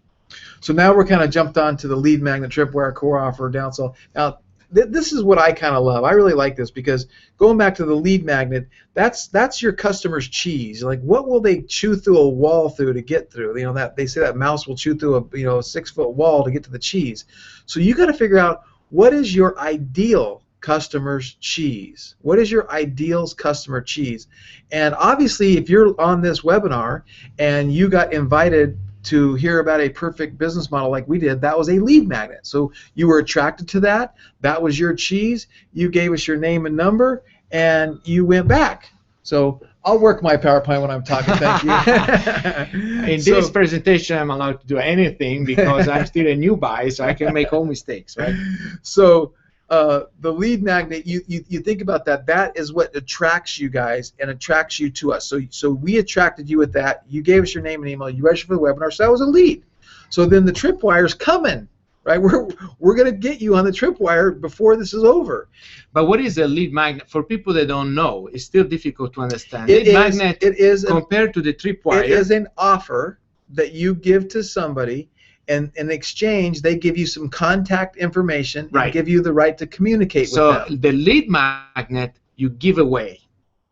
So now we're kind of jumped on to the lead magnet, tripwire, core offer, downsell. Now, this is what I kind of love. I really like this because going back to the lead magnet, that's your customer's cheese. Like, what will they chew through a wall through to get through? That they say that mouse will chew through a 6-foot wall to get to the cheese. So you got to figure out, what is your ideal customer's cheese? What is your ideal customer cheese? And obviously, if you're on this webinar and you got invited to hear about a perfect business model like we did, that was a lead magnet. So you were attracted to that. That was your cheese. You gave us your name and number, and you went back. So I'll work my PowerPoint when I'm talking. Thank you. In this presentation, I'm allowed to do anything because I'm still a new buy, so I can make all mistakes, right? So the lead magnet, you think about that. That is what attracts you guys and attracts you to us. So we attracted you with that. You gave us your name and email. You registered for the webinar, so that was a lead. So then the tripwire's coming, right? We're going to get you on the tripwire before this is over. But what is a lead magnet? For people that don't know, it's still difficult to understand. Lead magnet, compared to the tripwire, it is an offer that you give to somebody, and in exchange, they give you some contact information and give you the right to communicate with them. So the lead magnet, you give away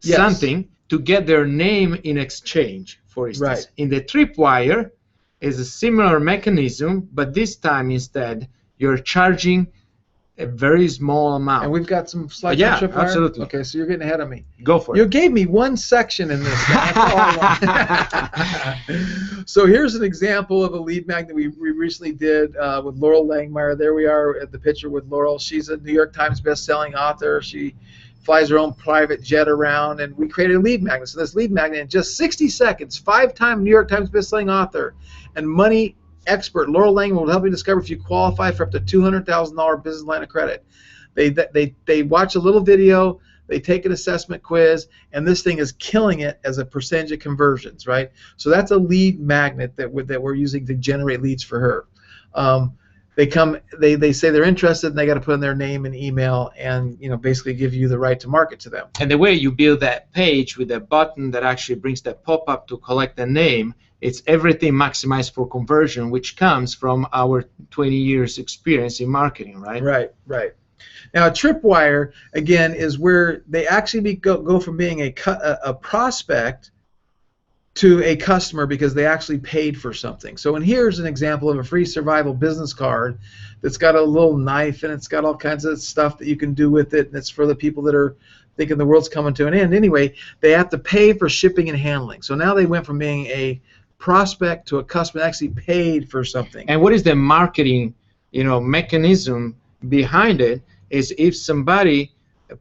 something to get their name in exchange, for instance. Right. In the tripwire is a similar mechanism, but this time instead, you're charging a very small amount. And we've got some slides on tripwire? Absolutely. Okay, so you're getting ahead of me. Go for it. You gave me one section in this. That's all I want. So here's an example of a lead magnet we recently did with Laurel Langmeyer. There we are at the picture with Laurel. She's a New York Times best-selling author. She flies her own private jet around, and we created a lead magnet. So this lead magnet, in just 60 seconds, 5-time New York Times bestselling author and money expert Laurel Lang will help you discover if you qualify for up to $200,000 business line of credit. They watch a little video, they take an assessment quiz, and this thing is killing it as a percentage of conversions, right? So that's a lead magnet that we're using to generate leads for her. They say they're interested, and they got to put in their name and email, and basically give you the right to market to them. And the way you build that page with a button that actually brings the pop-up to collect the name, it's everything maximized for conversion, which comes from our 20 years experience in marketing, right? Right. Now, a tripwire, again, is where they actually go from being a prospect to a customer because they actually paid for something. So, and here's an example of a free survival business card that's got a little knife, and it's got all kinds of stuff that you can do with it, and it's for the people that are thinking the world's coming to an end. Anyway, they have to pay for shipping and handling. So now they went from being a prospect to a customer that actually paid for something. And what is the marketing, mechanism behind it? Is if somebody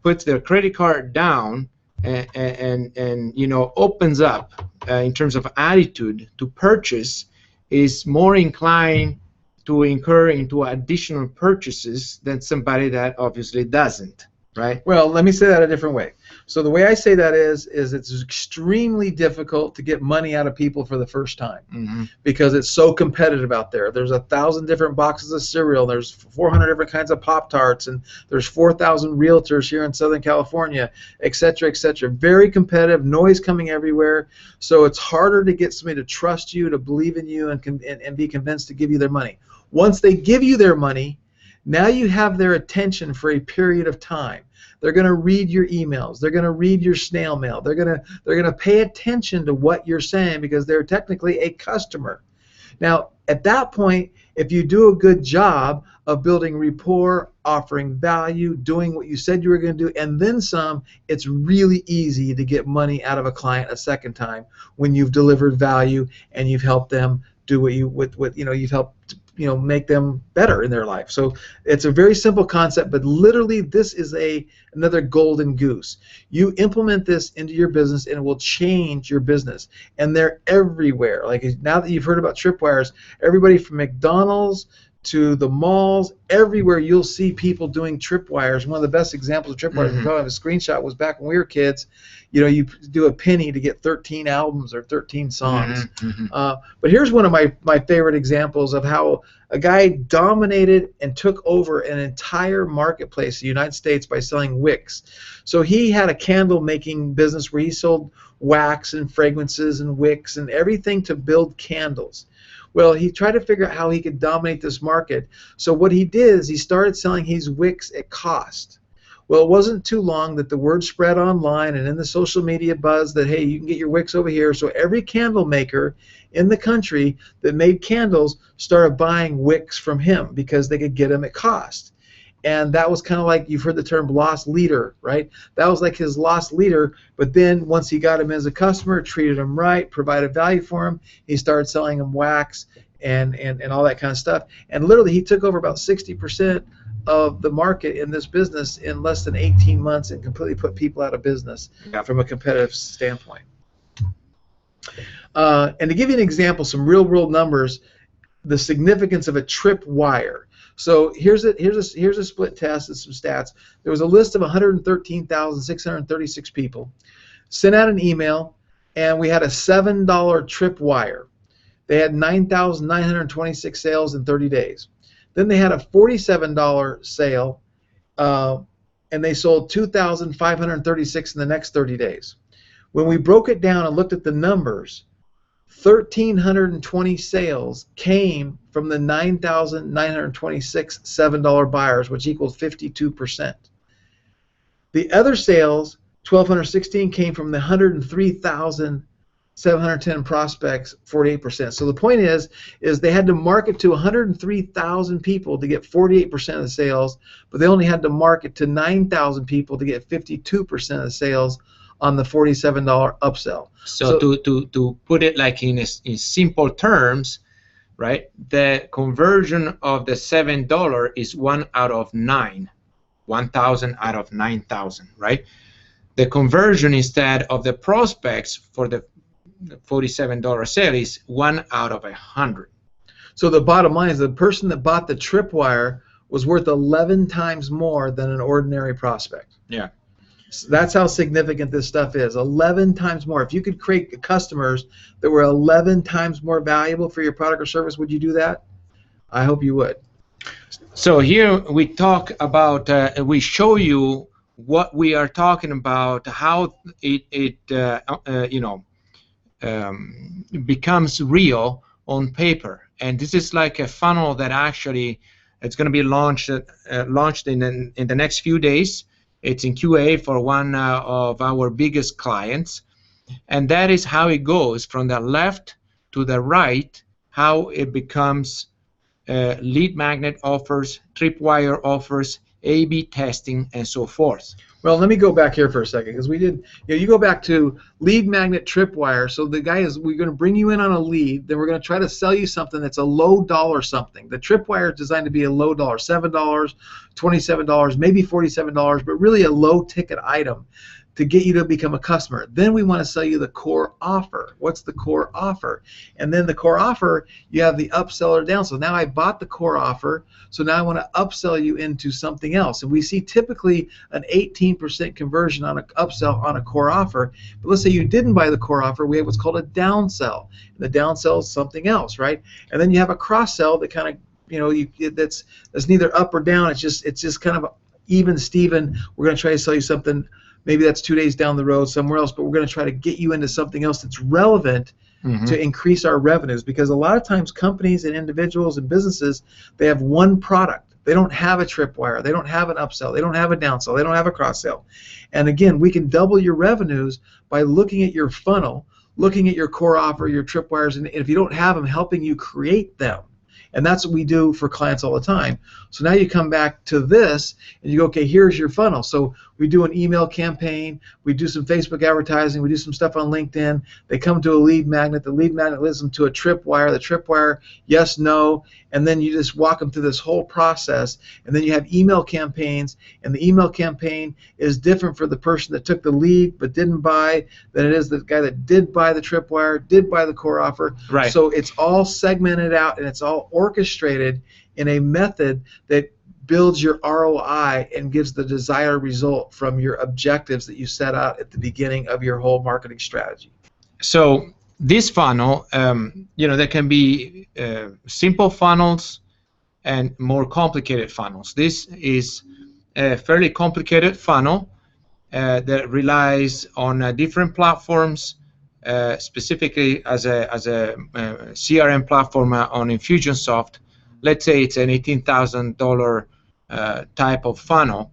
puts their credit card down and opens up in terms of attitude to purchase, is more inclined to incur into additional purchases than somebody that obviously doesn't, right? Well, let me say that a different way. So the way I say that is it's extremely difficult to get money out of people for the first time because it's so competitive out there. There's 1,000 different boxes of cereal. There's 400 different kinds of Pop-Tarts, and there's 4,000 realtors here in Southern California, et cetera, et cetera. Very competitive, noise coming everywhere. So it's harder to get somebody to trust you, to believe in you, and be convinced to give you their money. Once they give you their money, now you have their attention for a period of time. They're going to read your emails. They're going to read your snail mail. They're going to pay attention to what you're saying because they're technically a customer. Now, at that point, if you do a good job of building rapport, offering value, doing what you said you were going to do, and then some, it's really easy to get money out of a client a second time when you've delivered value and you've helped them do you've helped make them better in their life. So it's a very simple concept, but literally this is another golden goose. You implement this into your business and it will change your business. And they're everywhere. Like, now that you've heard about tripwires, everybody from McDonald's to the malls, everywhere you'll see people doing tripwires. One of the best examples of tripwires, I have a screenshot, was back when we were kids. You do a penny to get 13 albums or 13 songs. But here's one of my favorite examples of how a guy dominated and took over an entire marketplace in the United States by selling wicks. So he had a candle making business where he sold wax and fragrances and wicks and everything to build candles. Well, he tried to figure out how he could dominate this market. So what he did is he started selling his wicks at cost. Well, it wasn't too long that the word spread online and in the social media buzz that, hey, you can get your wicks over here. So every candle maker in the country that made candles started buying wicks from him because they could get them at cost. And that was kind of like, you've heard the term lost leader, right? That was like his lost leader, but then once he got him as a customer, treated him right, provided value for him, he started selling him wax and all that kind of stuff. And literally he took over about 60% of the market in this business in less than 18 months and completely put people out of business from a competitive standpoint. And to give you an example, some real world numbers, the significance of a tripwire. So here's a split test and some stats. There was a list of 113,636 people. Sent out an email, and we had a $7 tripwire. They had 9,926 sales in 30 days. Then they had a $47 sale, and they sold 2,536 in the next 30 days. When we broke it down and looked at the numbers, 1,320 sales came from the 9,926 $7 buyers, which equals 52%. The other sales, 1,216, came from the 103,710 prospects, 48%. So the point is they had to market to 103,000 people to get 48% of the sales, but they only had to market to 9,000 people to get 52% of the sales on the $47 upsell. So to put it like in simple terms, right? The conversion of the $7 is 1 out of 9. 1,000 out of 9,000, right? The conversion instead of the prospects for the $47 sale is 1 out of 100. So the bottom line is the person that bought the tripwire was worth 11 times more than an ordinary prospect. Yeah. So that's how significant this stuff is. 11 times more. If you could create customers that were 11 times more valuable for your product or service, would you do that? I hope you would. So here we talk about, we show you what we are talking about, how it becomes real on paper. And this is like a funnel that actually it's going to be launched in the next few days. It's in QA for one of our biggest clients, and that is how it goes from the left to the right, how it becomes lead magnet offers, tripwire offers, A/B testing, and so forth. Well, let me go back here for a second, because we did, you go back to lead magnet tripwire. So the guy is, we're going to bring you in on a lead, then we're going to try to sell you something that's a low dollar something. The tripwire is designed to be a low dollar, $7, $27, maybe $47, but really a low ticket item to get you to become a customer. Then we want to sell you the core offer. What's the core offer? And then the core offer, you have the upsell or down. So now I bought the core offer, so now I want to upsell you into something else. And we see typically an 18% conversion on an upsell on a core offer. But let's say you didn't buy the core offer, we have what's called a downsell. And the downsell is something else, right? And then you have a cross sell that kind of, that's neither up or down. It's just kind of even Steven. We're going to try to sell you something. Maybe that's 2 days down the road somewhere else, but we're going to try to get you into something else that's relevant to increase our revenues, because a lot of times companies and individuals and businesses, they have one product. They don't have a tripwire. They don't have an upsell. They don't have a downsell. They don't have a cross-sell. And again, we can double your revenues by looking at your funnel, looking at your core offer, your tripwires, and if you don't have them, helping you create them. And that's what we do for clients all the time. So now you come back to this and you go, okay, here's your funnel. So we do an email campaign, we do some Facebook advertising, we do some stuff on LinkedIn. They come to a lead magnet. The lead magnet leads them to a tripwire. The tripwire, yes, no, and then you just walk them through this whole process. And then you have email campaigns, and the email campaign is different for the person that took the lead but didn't buy than it is the guy that did buy the tripwire, did buy the core offer. Right. So it's all segmented out and it's all orchestrated in a method that builds your ROI and gives the desired result from your objectives that you set out at the beginning of your whole marketing strategy. So this funnel, there can be simple funnels and more complicated funnels. This is a fairly complicated funnel that relies on different platforms, specifically as a CRM platform on Infusionsoft. Let's say it's an $18,000 type of funnel,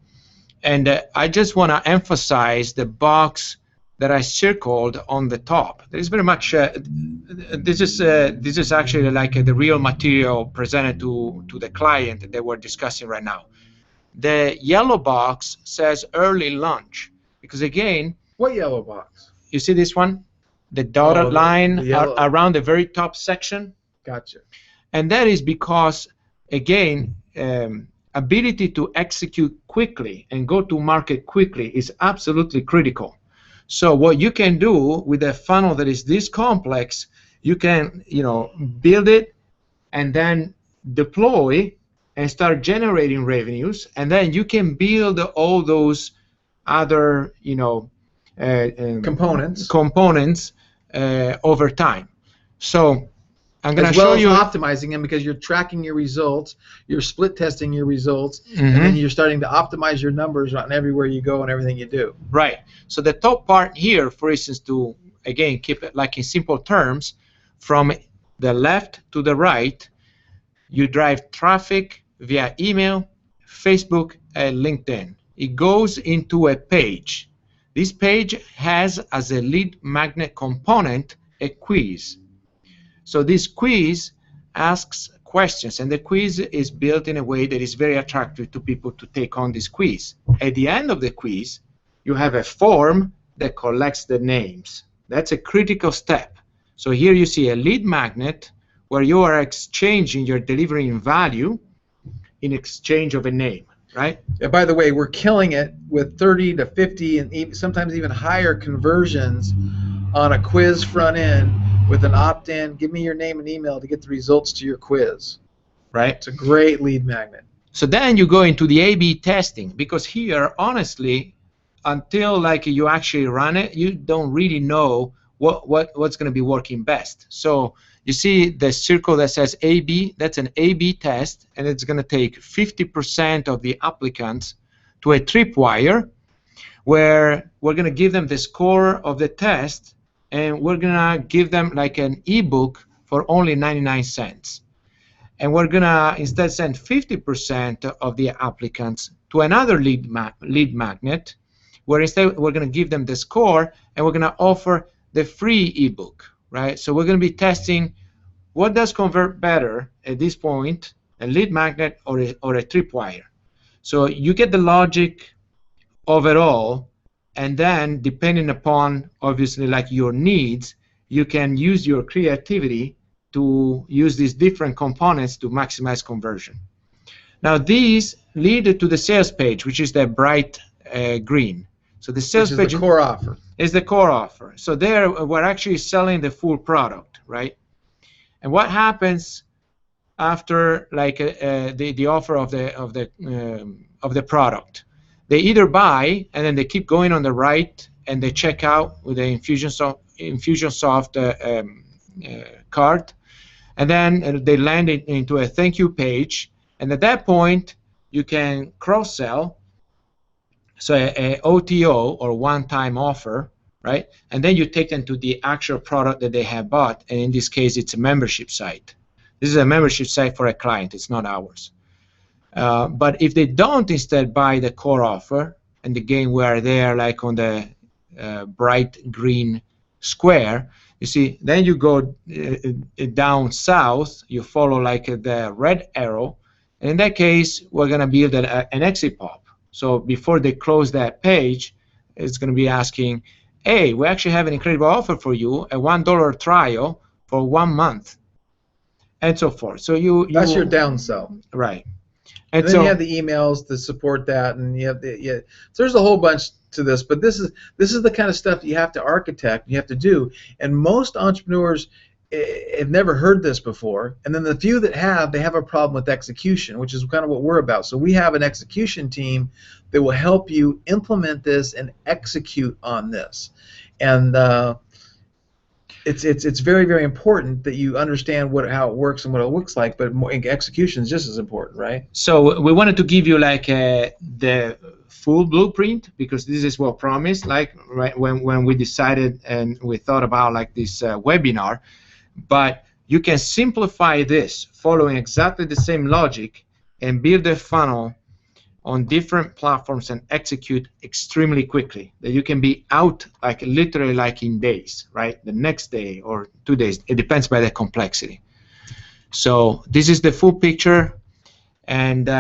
and I just want to emphasize the box that I circled on the top. There is very much this is actually like the real material presented to the client that we're discussing right now. The yellow box says early launch, because again, What yellow box? you see this one, the dotted line around the very top section. Gotcha. And that is because, again, ability to execute quickly and go to market quickly is absolutely critical. So what you can do with a funnel that is this complex, you can, build it and then deploy and start generating revenues, and then you can build all those other, components over time. So I'm going to show you optimizing them, because you're tracking your results, you're split testing your results, and then you're starting to optimize your numbers on everywhere you go and everything you do. Right. So the top part here, for instance, to again keep it like in simple terms, from the left to the right, you drive traffic via email, Facebook, and LinkedIn. It goes into a page. This page has as a lead magnet component a quiz. So this quiz asks questions, and the quiz is built in a way that is very attractive to people to take on this quiz. At the end of the quiz, you have a form that collects the names. That's a critical step. So here you see a lead magnet where you are exchanging, you're delivering value in exchange of a name. right? Yeah, by the way, we're killing it with 30 to 50 and sometimes even higher conversions on a quiz front end with an opt-in. Give me your name and email to get the results to your quiz. Right. It's a great lead magnet. So then you go into the A/B testing, because here, honestly, until like you actually run it, you don't really know what's going to be working best. So you see the circle that says A/B, that's an A/B test, and it's going to take 50% of the applicants to a tripwire, where we're going to give them the score of the test, and we're going to give them like an ebook for only 99 cents. And we're going to instead send 50% of the applicants to another lead magnet, where instead we're going to give them the score, and we're going to offer the free ebook, right? So we're going to be testing what does convert better at this point, a lead magnet or a tripwire. So you get the logic overall, and then depending upon obviously like your needs, you can use your creativity to use these different components to maximize conversion. Now these lead to the sales page, which is the bright green. So the sales page is the core offer. Is the core offer. So there we're actually selling the full product, right? And what happens after like the offer of the product? They either buy and then they keep going on the right and they check out with the Infusionsoft card, and then they land into a thank you page, and at that point you can cross-sell, so a OTO or one-time offer, right? And then you take them to the actual product that they have bought, and in this case it's a membership site. This is a membership site for a client, it's not ours. But if they don't instead buy the core offer, and again we are there like on the bright green square, you see, then you go down south, you follow like the red arrow, and in that case we're going to build an exit pop. So before they close that page, it's going to be asking, hey, we actually have an incredible offer for you, a $1 trial for 1 month, and so forth. So that's your downsell, right? And then you have the emails to support that, and you have so there's a whole bunch to this, but this is the kind of stuff you have to architect, you have to do, and most entrepreneurs have never heard this before, and then the few that have, they have a problem with execution, which is kind of what we're about. So we have an execution team that will help you implement this and execute on this, and it's very, very important that you understand how it works and what it looks like, but execution is just as important, right? So we wanted to give you like the full blueprint, because this is what promised, like right when we decided and we thought about like this webinar, but you can simplify this following exactly the same logic and build a funnel on different platforms and execute extremely quickly, that you can be out like literally like in days, right? The next day or 2 days, it depends by the complexity. So this is the full picture, and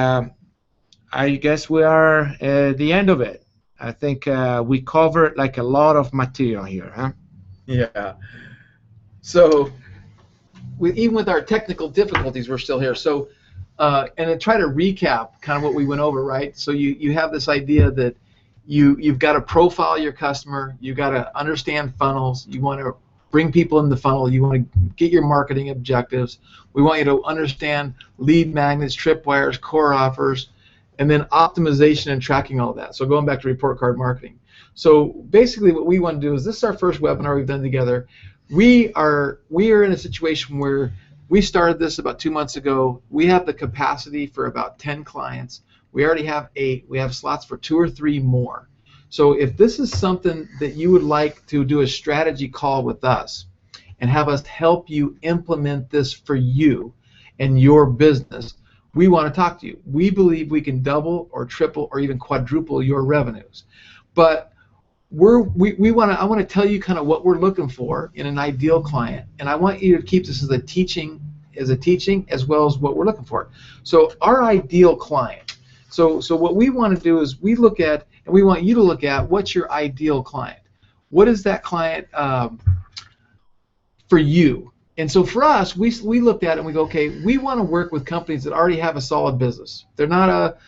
I guess we are at the end of it. I think we covered like a lot of material here, huh? Yeah. So even with our technical difficulties, we're still here. So and then try to recap kind of what we went over, right? So you have this idea that you've got to profile your customer, you've got to understand funnels, you want to bring people in the funnel, you want to get your marketing objectives, we want you to understand lead magnets, tripwires, core offers, and then optimization and tracking all that. So going back to report card marketing. So basically what we want to do is, this is our first webinar we've done together. We are in a situation where we started this about 2 months ago. We have the capacity for about 10 clients. We already have 8. We have slots for 2 or 3 more. So if this is something that you would like to do a strategy call with us and have us help you implement this for you and your business, we want to talk to you. We believe we can double or triple or even quadruple your revenues. But I want to tell you kind of what we're looking for in an ideal client, and I want you to keep this as a teaching as well as what we're looking for. So our ideal client. So what we want to do is we look at, and we want you to look at, what's your ideal client? What is that client for you? And so for us, we looked at it and we go, okay, we want to work with companies that already have a solid business. They're not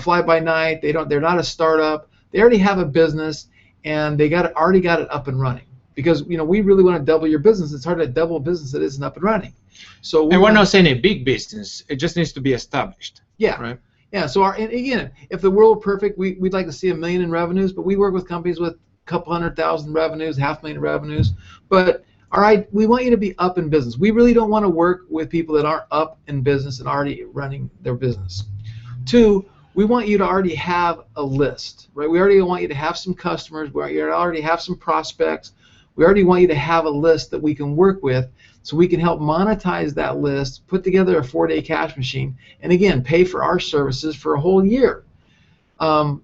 fly by night. They're not a startup. They already have a business, and they already got it up and running. Because we really want to double your business. It's hard to double a business that isn't up and running. So we're not saying a big business. It just needs to be established. Yeah. Right. Yeah. So and again, if the world were perfect, we'd like to see $1 million in revenues. But we work with companies with a couple 100,000 revenues, $500,000 revenues. But we want you to be up in business. We really don't want to work with people that aren't up in business and already running their business. 2, we want you to already have a list, right? We already want you to have some customers. We already have some prospects. We already want you to have a list that we can work with, so we can help monetize that list, put together a 4-day cash machine, and again, pay for our services for a whole year.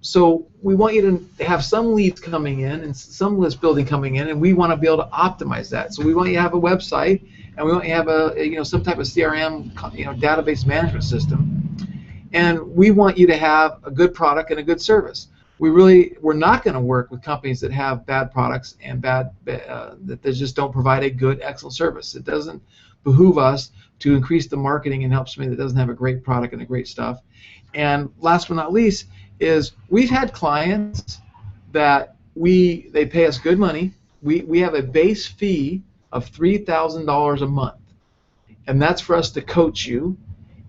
So we want you to have some leads coming in and some list building coming in, and we want to be able to optimize that. So we want you to have a website, and we want you to have some type of CRM database management system, and we want you to have a good product and a good service. We're not going to work with companies that have bad products and that they just don't provide a good, excellent service. It doesn't behoove us to increase the marketing and help somebody that doesn't have a great product and a great stuff. And last but not least is we've had clients that they pay us good money. We have a base fee of $3,000 a month, and that's for us to coach you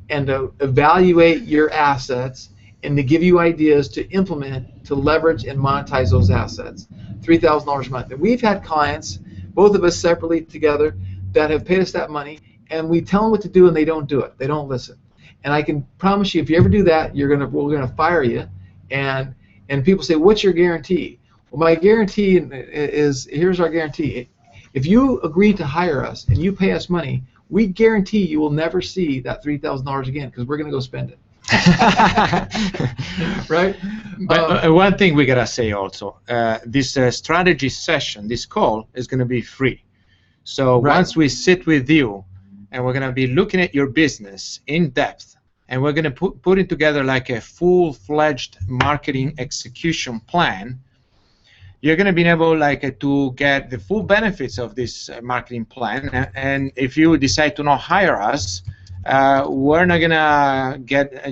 and to evaluate your assets and to give you ideas to implement, to leverage and monetize those assets. $3,000 a month. And we've had clients, both of us separately together, that have paid us that money, and we tell them what to do and they don't do it. They don't listen. And I can promise you, if you ever do that, we're gonna fire you. And people say, what's your guarantee? Well, my guarantee is, here's our guarantee. If you agree to hire us and you pay us money, we guarantee you will never see that $3,000 again, because we're gonna go spend it. Right? But one thing we gotta say also, this strategy session, this call, is gonna be free. So once we sit with you, and we're gonna be looking at your business in depth, and we're gonna put it together like a full-fledged marketing execution plan, you're gonna be able to get the full benefits of this marketing plan. And if you decide to not hire us, we're not gonna get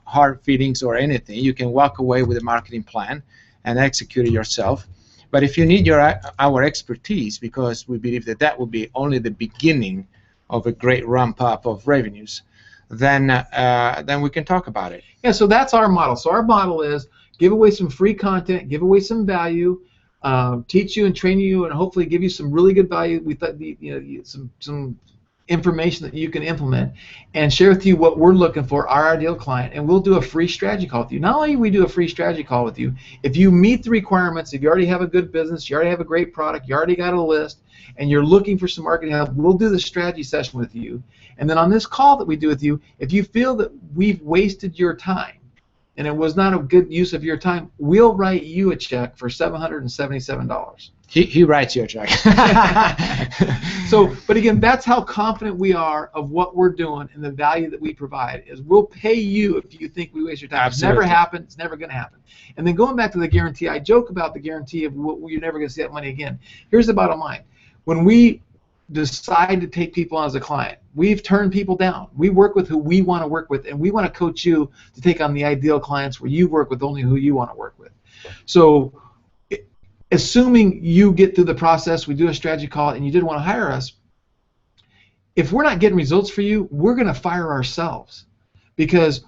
hard feelings or anything. You can walk away with a marketing plan and execute it yourself. But if you need our expertise, because we believe that will be only the beginning of a great ramp up of revenues, then we can talk about it. Yeah. So that's our model. So our model is give away some free content, give away some value, teach you and train you, and hopefully give you some really good value. We thought some information that you can implement, and share with you what we're looking for, our ideal client, and we'll do a free strategy call with you. Not only do we do a free strategy call with you, if you meet the requirements, if you already have a good business, you already have a great product, you already got a list, and you're looking for some marketing help, we'll do the strategy session with you. And then on this call that we do with you, if you feel that we've wasted your time and it was not a good use of your time, we'll write you a check for $777. He writes you a check. So, but again, that's how confident we are of what we're doing and the value that we provide. Is we'll pay you if you think we waste your time. Absolutely. It's never happened. It's never going to happen. And then going back to the guarantee, I joke about the guarantee of you're never going to see that money again. Here's the bottom line: when we decide to take people on as a client, we've turned people down. We work with who we want to work with, and we want to coach you to take on the ideal clients where you work with only who you want to work with. So, assuming you get through the process, we do a strategy call, and you did want to hire us, if we're not getting results for you, we're going to fire ourselves, because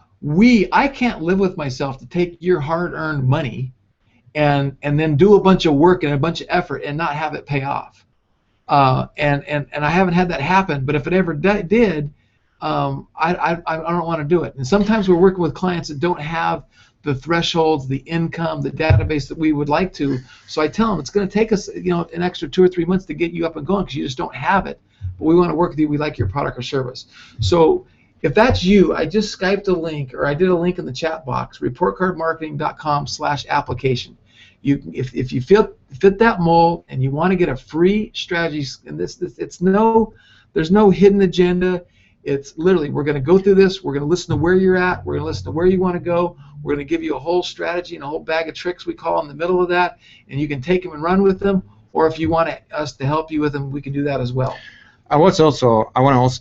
I can't live with myself to take your hard-earned money and then do a bunch of work and a bunch of effort and not have it pay off. And I haven't had that happen, but if it ever did, I don't want to do it. And sometimes we're working with clients that don't have the thresholds, the income, the database that we would like to. So I tell them it's going to take us, an extra 2 or 3 months to get you up and going, because you just don't have it. But we want to work with you. We like your product or service. So if that's you, I just Skyped a link, or I did a link in the chat box, ReportCardMarketing.com/application. If you fit that mold and you want to get a free strategy, and there's no hidden agenda. It's literally, we're going to go through this, we're going to listen to where you're at, we're going to listen to where you want to go, we're going to give you a whole strategy and a whole bag of tricks, we call in the middle of that, and you can take them and run with them, or if you want us to help you with them, we can do that as well. I want also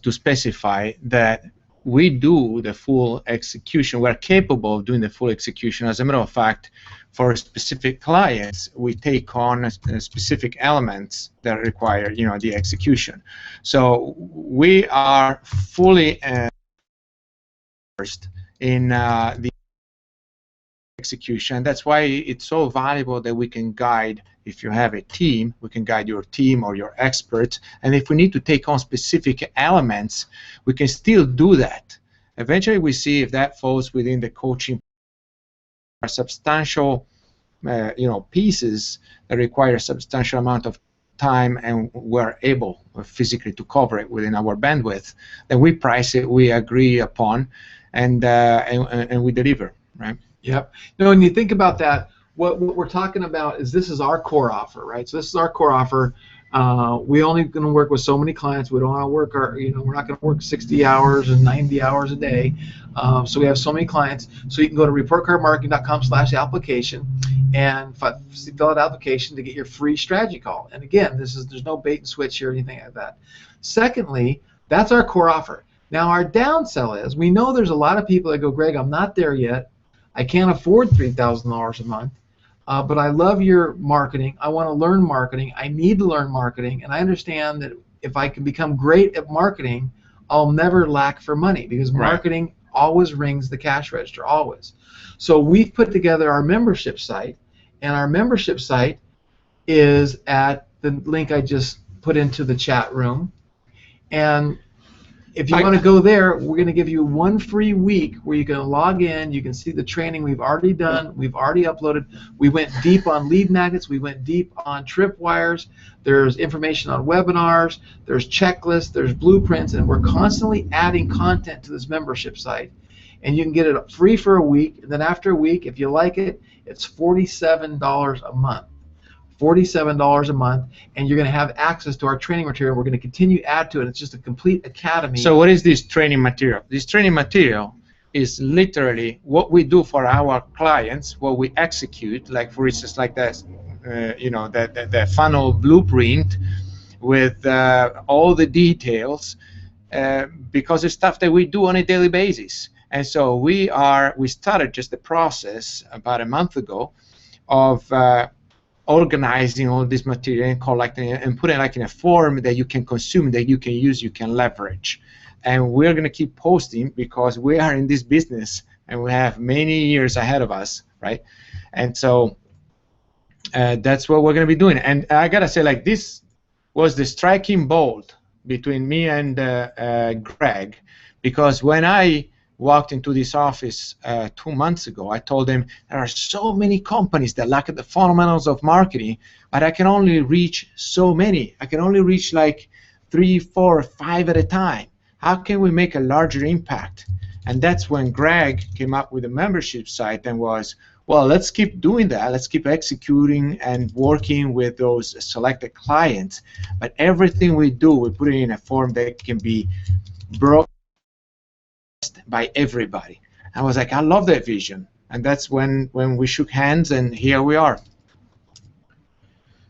to specify that we do the full execution. We're capable of doing the full execution. As a matter of fact, for specific clients, we take on specific elements that require, the execution. So we are fully immersed in the execution. That's why it's so valuable that we can guide. If you have a team, we can guide your team or your experts. And if we need to take on specific elements, we can still do that. Eventually, we see if that falls within the coaching. Substantial, pieces that require a substantial amount of time, and we're able physically to cover it within our bandwidth. Then we price it, we agree upon, and we deliver. Right. Yep. No, when you think about that, what we're talking about is this is our core offer, right? So this is our core offer. We only going to work with so many clients. We don't want to work we're not going to work 60 hours and 90 hours a day. So we have so many clients. So you can go to reportcardmarketing.com/application and fill out application to get your free strategy call. And again, there's no bait and switch here or anything like that. Secondly, that's our core offer. Now our downsell is we know there's a lot of people that go, Greg, I'm not there yet. I can't afford $3,000 a month, but I love your marketing. I want to learn marketing. I need to learn marketing, and I understand that if I can become great at marketing, I'll never lack for money because marketing always rings the cash register, always. So we've put together our membership site, and our membership site is at the link I just put into the chat room. And if you want to go there, we're going to give you 1 free week where you can log in. You can see the training we've already done. We've already uploaded. We went deep on lead magnets. We went deep on tripwires. There's information on webinars. There's checklists. There's blueprints. And we're constantly adding content to this membership site. And you can get it free for a week. And then after a week, if you like it, it's $47 a month. $47 a month, and you're going to have access to our training material. We're going to continue to add to it. It's just a complete academy. So what is this training material? This training material is literally what we do for our clients, what we execute, like for instance, like this, the funnel blueprint with all the details, because it's stuff that we do on a daily basis. And so we started just the process about a month ago of organizing all this material and collecting it and putting it like in a form that you can consume, that you can use, you can leverage. And we're going to keep posting because we are in this business and we have many years ahead of us, right? And so that's what we're going to be doing. And I got to say, like, this was the striking bolt between me and Greg, because when I walked into this office 2 months ago, I told them there are so many companies that lack the fundamentals of marketing, but I can only reach so many. I can only reach like 3, 4, 5 at a time. How can we make a larger impact? And that's when Greg came up with a membership site and was, well, let's keep doing that. Let's keep executing and working with those selected clients. But everything we do, we put it in a form that can be broken by everybody. I was like, I love that vision, and that's when we shook hands, and here we are.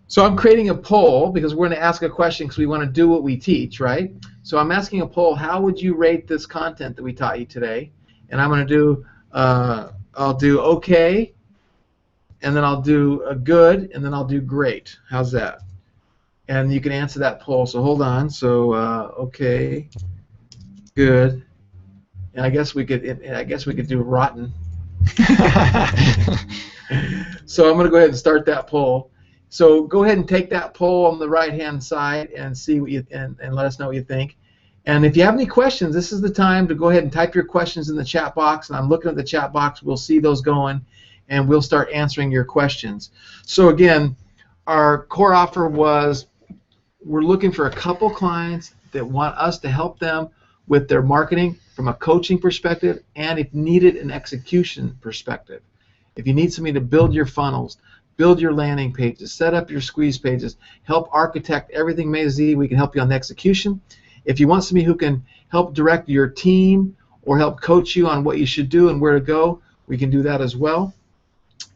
So I'm creating a poll because we're going to ask a question because we want to do what we teach, right? So I'm asking a poll: how would you rate this content that we taught you today? And I'm going to do I'll do okay, and then I'll do a good, and then I'll do great. How's that? And you can answer that poll. So hold on. So okay, good. And I guess we could do rotten. So I'm going to go ahead and start that poll. So go ahead and take that poll on the right-hand side and see what and let us know what you think. And if you have any questions, this is the time to go ahead and type your questions in the chat box. And I'm looking at the chat box. We'll see those going, and we'll start answering your questions. So again, our core offer was we're looking for a couple clients that want us to help them with their marketing from a coaching perspective, and if needed, an execution perspective. If you need somebody to build your funnels, build your landing pages, set up your squeeze pages, help architect everything A to Z, we can help you on the execution. If you want somebody who can help direct your team or help coach you on what you should do and where to go, we can do that as well.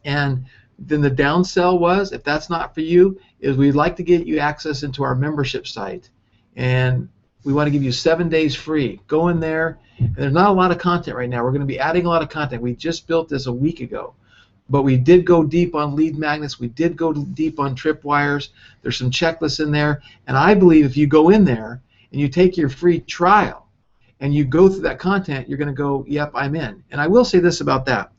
And then the downsell was, if that's not for you, is we'd like to get you access into our membership site. And We want to give you 7 days free. Go in there, and there's not a lot of content right now. We're going to be adding a lot of content. We just built this a week ago. But we did go deep on lead magnets. We did go deep on tripwires. There's some checklists in there. And I believe if you go in there and you take your free trial and you go through that content, you're going to go, yep, I'm in. And I will say this about that.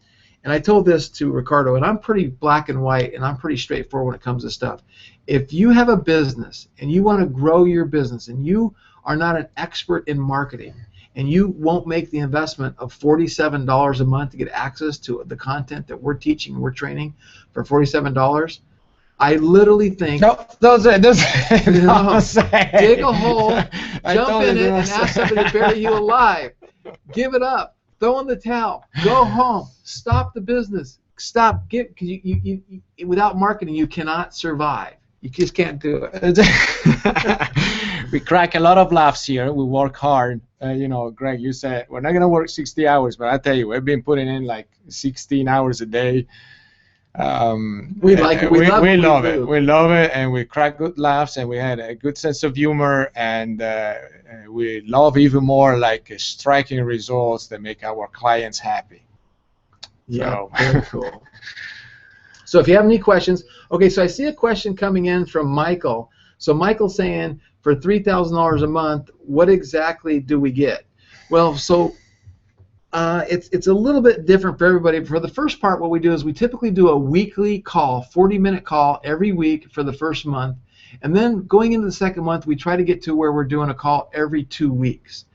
And I told this to Ricardo, and I'm pretty black and white, and I'm pretty straightforward when it comes to stuff. If you have a business and you want to grow your business and you are not an expert in marketing and you won't make the investment of $47 a month to get access to the content that we're teaching and we're training for $47, I literally think no, those dig a hole, jump in it, and ask somebody to bury you alive. Give it up. Throw in the towel. Go home. Stop the business. Stop. Without marketing, you cannot survive. You just can't do it. We crack a lot of laughs here. We work hard. You know, Greg, you said we're not going to work 60 hours, but I tell you, we've been putting in like 16 hours a day. We like it. We love it. We love it, and we crack good laughs, and we had a good sense of humor, and we love even more like striking results that make our clients happy. Yeah, very cool. So if you have any questions, okay, so I see a question coming in from Michael. So Michael's saying, for $3,000 a month, what exactly do we get? Well, so it's a little bit different for everybody. For the first part, what we do is we typically do a weekly call, 40-minute call every week for the first month. And then going into the second month, we try to get to where we're doing a call every 2 weeks.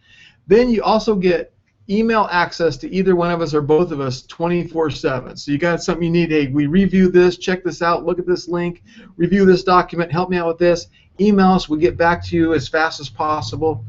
Then you also get email access to either one of us or both of us 24/7. So you got something you need, hey, we review this, check this out, look at this link, review this document, help me out with this, email us, we'll get back to you as fast as possible.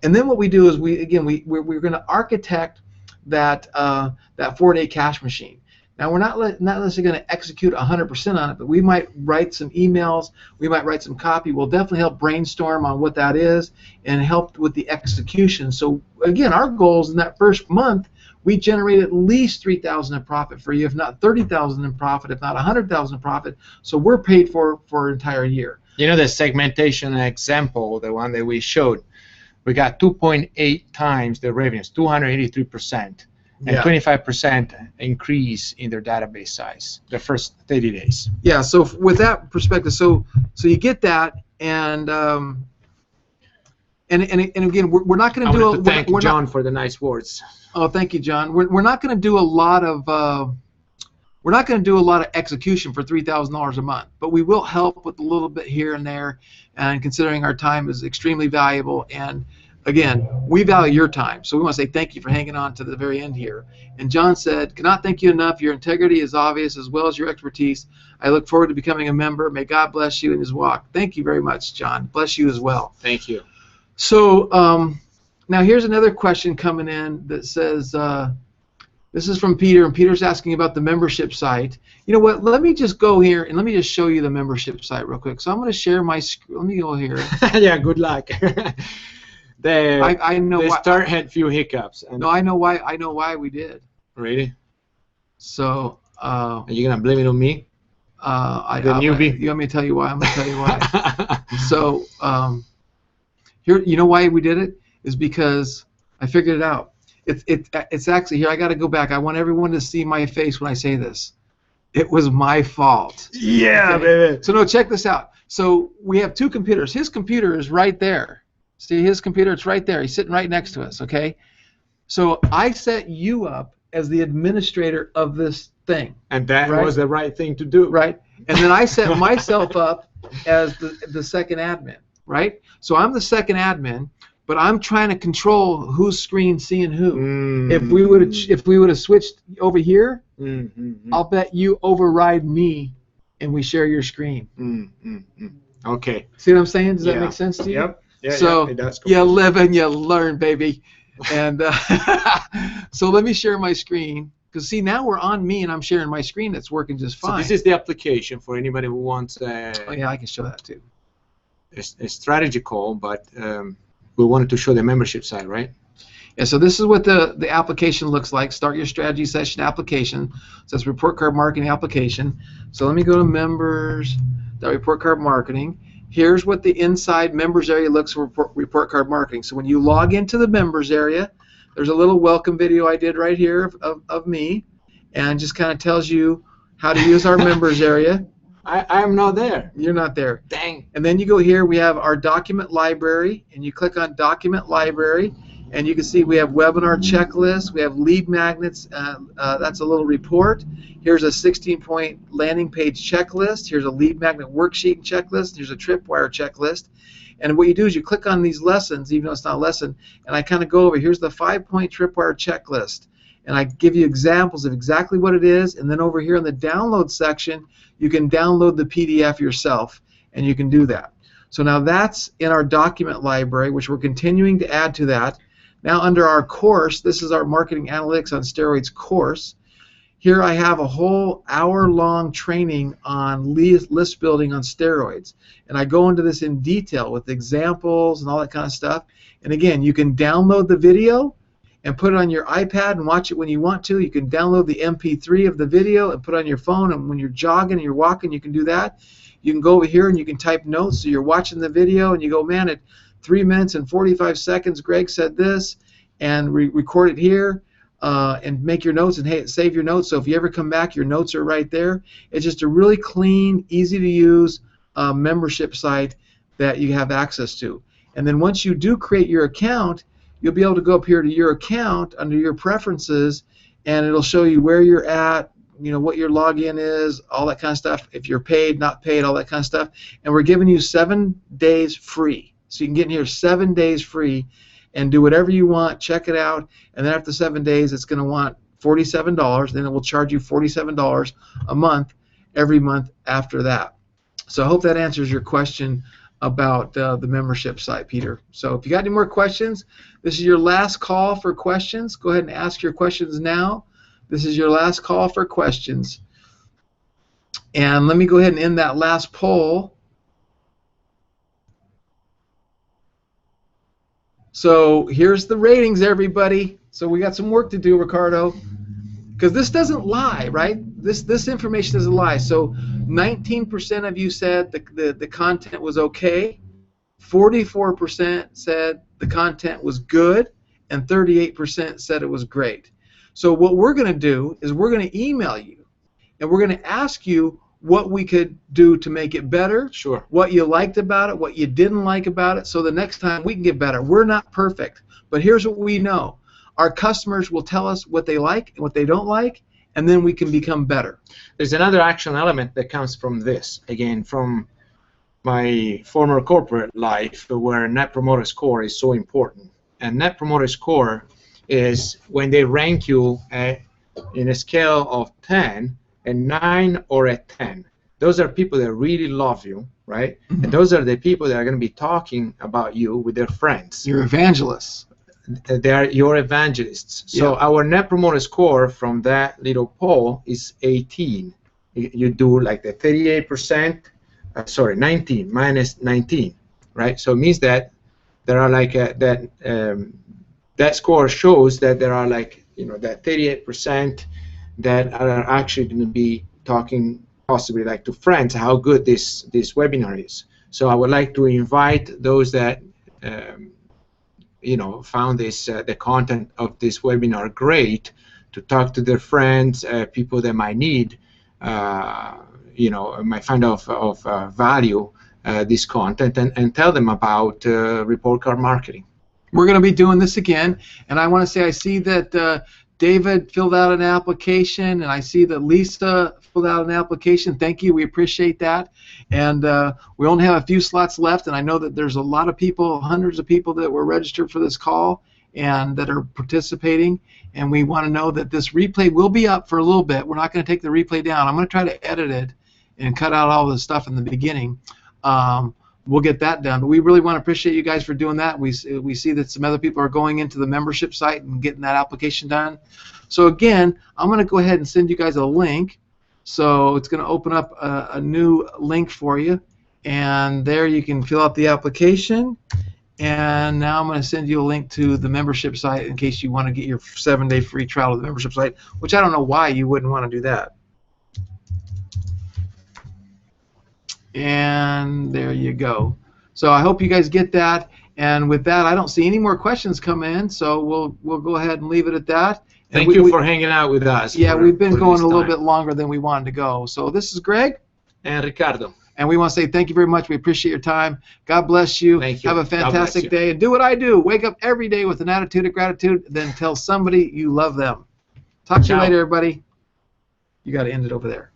And then what we do is we're going to architect that 4-day cash machine. Now we're not necessarily going to execute 100% on it, but we might write some emails, we might write some copy. We'll definitely help brainstorm on what that is and help with the execution. So again, our goal is in that first month we generate at least $3,000 in profit for you, if not $30,000 in profit, if not $100,000 in profit. So we're paid for an entire year. You know the segmentation example, the one that we showed, we got 2.8 times the revenues, 283%. And 25% increase in their database size the first 30 days. Yeah. So with that perspective, so you get that, and again, we're not going to do. Thank John for the nice words. Oh, thank you, John. We're not going to do a lot of execution for $3,000 a month, but we will help with a little bit here and there, and considering our time is extremely valuable. And again, we value your time, so we want to say thank you for hanging on to the very end here. And John said, cannot thank you enough. Your integrity is obvious as well as your expertise. I look forward to becoming a member. May God bless you in his walk. Thank you very much, John. Bless you as well. Thank you. So now here's another question coming in that says, this is from Peter, and Peter's asking about the membership site. You know what? Let me just go here and let me just show you the membership site real quick. So I'm going to share my screen. Let me go here. Yeah, good luck. I know the why, start had few hiccups. And no, I know why. I know why we did. Really? So. Are you gonna blame it on me? The newbie. You want me to tell you why? I'm gonna tell you why. So here, you know why we did it? Is because I figured it out. It's actually here. I got to go back. I want everyone to see my face when I say this. It was my fault. Yeah, okay? baby. So no, check this out. So we have two computers. His computer is right there. See his computer? It's right there. He's sitting right next to us, okay? So I set you up as the administrator of this thing. And that was the right thing to do. Right. And then I set myself up as the second admin, right? So I'm the second admin, but I'm trying to control whose screen's seeing who. If we would have switched over here, I'll bet you override me and we share your screen. Okay. See what I'm saying? Does that make sense to you? Yep. Yeah, so it does. You live and you learn, baby. And so let me share my screen, because see, now we're on me and I'm sharing my screen. That's working just fine. So this is the application for anybody who wants oh yeah, I can show that too. A strategy call, but we wanted to show the membership side, right? Yeah, so this is what the application looks like. Start your strategy session application. So it's report card marketing application. So let me go to members.reportcardmarketing. here's what the inside members area looks for report card marketing. So when you log into the members area, there's a little welcome video I did right here of me, and just kind of tells you how to use our members area. I'm not there. You're not there. Dang. And then you go here, we have our document library, and you click on document library, and you can see we have webinar checklist, we have lead magnets, that's a little report. Here's a 16-point landing page checklist. Here's a lead magnet worksheet checklist. Here's a tripwire checklist. And what you do is you click on these lessons, even though it's not a lesson, and I kind of go over, here's the 5-point tripwire checklist. And I give you examples of exactly what it is, and then over here in the download section, you can download the PDF yourself, and you can do that. So now that's in our document library, which we're continuing to add to that. Now under our course, this is our Marketing Analytics on Steroids course. Here I have a whole hour-long training on list building on steroids. And I go into this in detail with examples and all that kind of stuff. And again, you can download the video and put it on your iPad and watch it when you want to. You can download the MP3 of the video and put it on your phone, and when you're jogging and you're walking, you can do that. You can go over here and you can type notes. So you're watching the video and you go, man, at 3 minutes and 45 seconds, Greg said this, and record it here. And make your notes and save your notes. So if you ever come back, your notes are right there. It's just a really clean, easy to use membership site that you have access to. And then once you do create your account, you'll be able to go up here to your account under your preferences, and it'll show you where you're at, you know, what your login is, all that kind of stuff. If you're paid, not paid, all that kind of stuff. And we're giving you 7 days free. So you can get in here 7 days free and do whatever you want, check it out, and then after 7 days it's going to want $47, then it will charge you $47 a month every month after that. So I hope that answers your question about the membership site, Peter. So if you got any more questions, this is your last call for questions. Go ahead and ask your questions now. This is your last call for questions. And let me go ahead and end that last poll. So here's the ratings, everybody. So we got some work to do, Ricardo, because this doesn't lie, right? This information doesn't lie. So 19% of you said the content was okay, 44% said the content was good, and 38% said it was great. So what we're going to do is we're going to email you, and we're going to ask you what we could do to make it better, Sure. What you liked about it, what you didn't like about it, so the next time we can get better. We're not perfect, but here's what we know. Our customers will tell us what they like and what they don't like, and then we can become better. There's another action element that comes from this, again, from my former corporate life, where Net Promoter Score is so important. And Net Promoter Score is when they rank you in a scale of 10, a 9 or a 10. Those are people that really love you, right? Mm-hmm. And those are the people that are going to be talking about you with their friends. You're evangelists. They are your evangelists. So our Net Promoter Score from that little poll is 18. You do like the 38%, 19 minus 19, right? So it means that there are like that score shows that there are like, you know, that 38% that are actually going to be talking possibly like to friends how good this webinar is. So I would like to invite those that you know, found this the content of this webinar great, to talk to their friends, people that might need, you know, might find of value this content, and tell them about report card marketing. We're going to be doing this again, and I want to say I see that David filled out an application, and I see that Lisa filled out an application. Thank you. We appreciate that. And we only have a few slots left, and I know that there's a lot of people, hundreds of people that were registered for this call and that are participating, and we want to know that this replay will be up for a little bit. We're not going to take the replay down. I'm going to try to edit it and cut out all the stuff in the beginning. We'll get that done, but we really want to appreciate you guys for doing that. We see that some other people are going into the membership site and getting that application done. So again, I'm going to go ahead and send you guys a link. So it's going to open up a new link for you, and there you can fill out the application. And now I'm going to send you a link to the membership site in case you want to get your 7-day free trial of the membership site, which I don't know why you wouldn't want to do that. And there you go. So I hope you guys get that. And with that, I don't see any more questions come in, so we'll go ahead and leave it at that. And Thank you for hanging out with us. Yeah, we've been for going this a little time. bit longer than we wanted to go. So this is Greg. And Ricardo. And we want to say thank you very much. We appreciate your time. God bless you. Thank you. Have a fantastic day. And do what I do. Wake up every day with an attitude of gratitude, then tell somebody you love them. Talk to you later, everybody. You got to end it over there.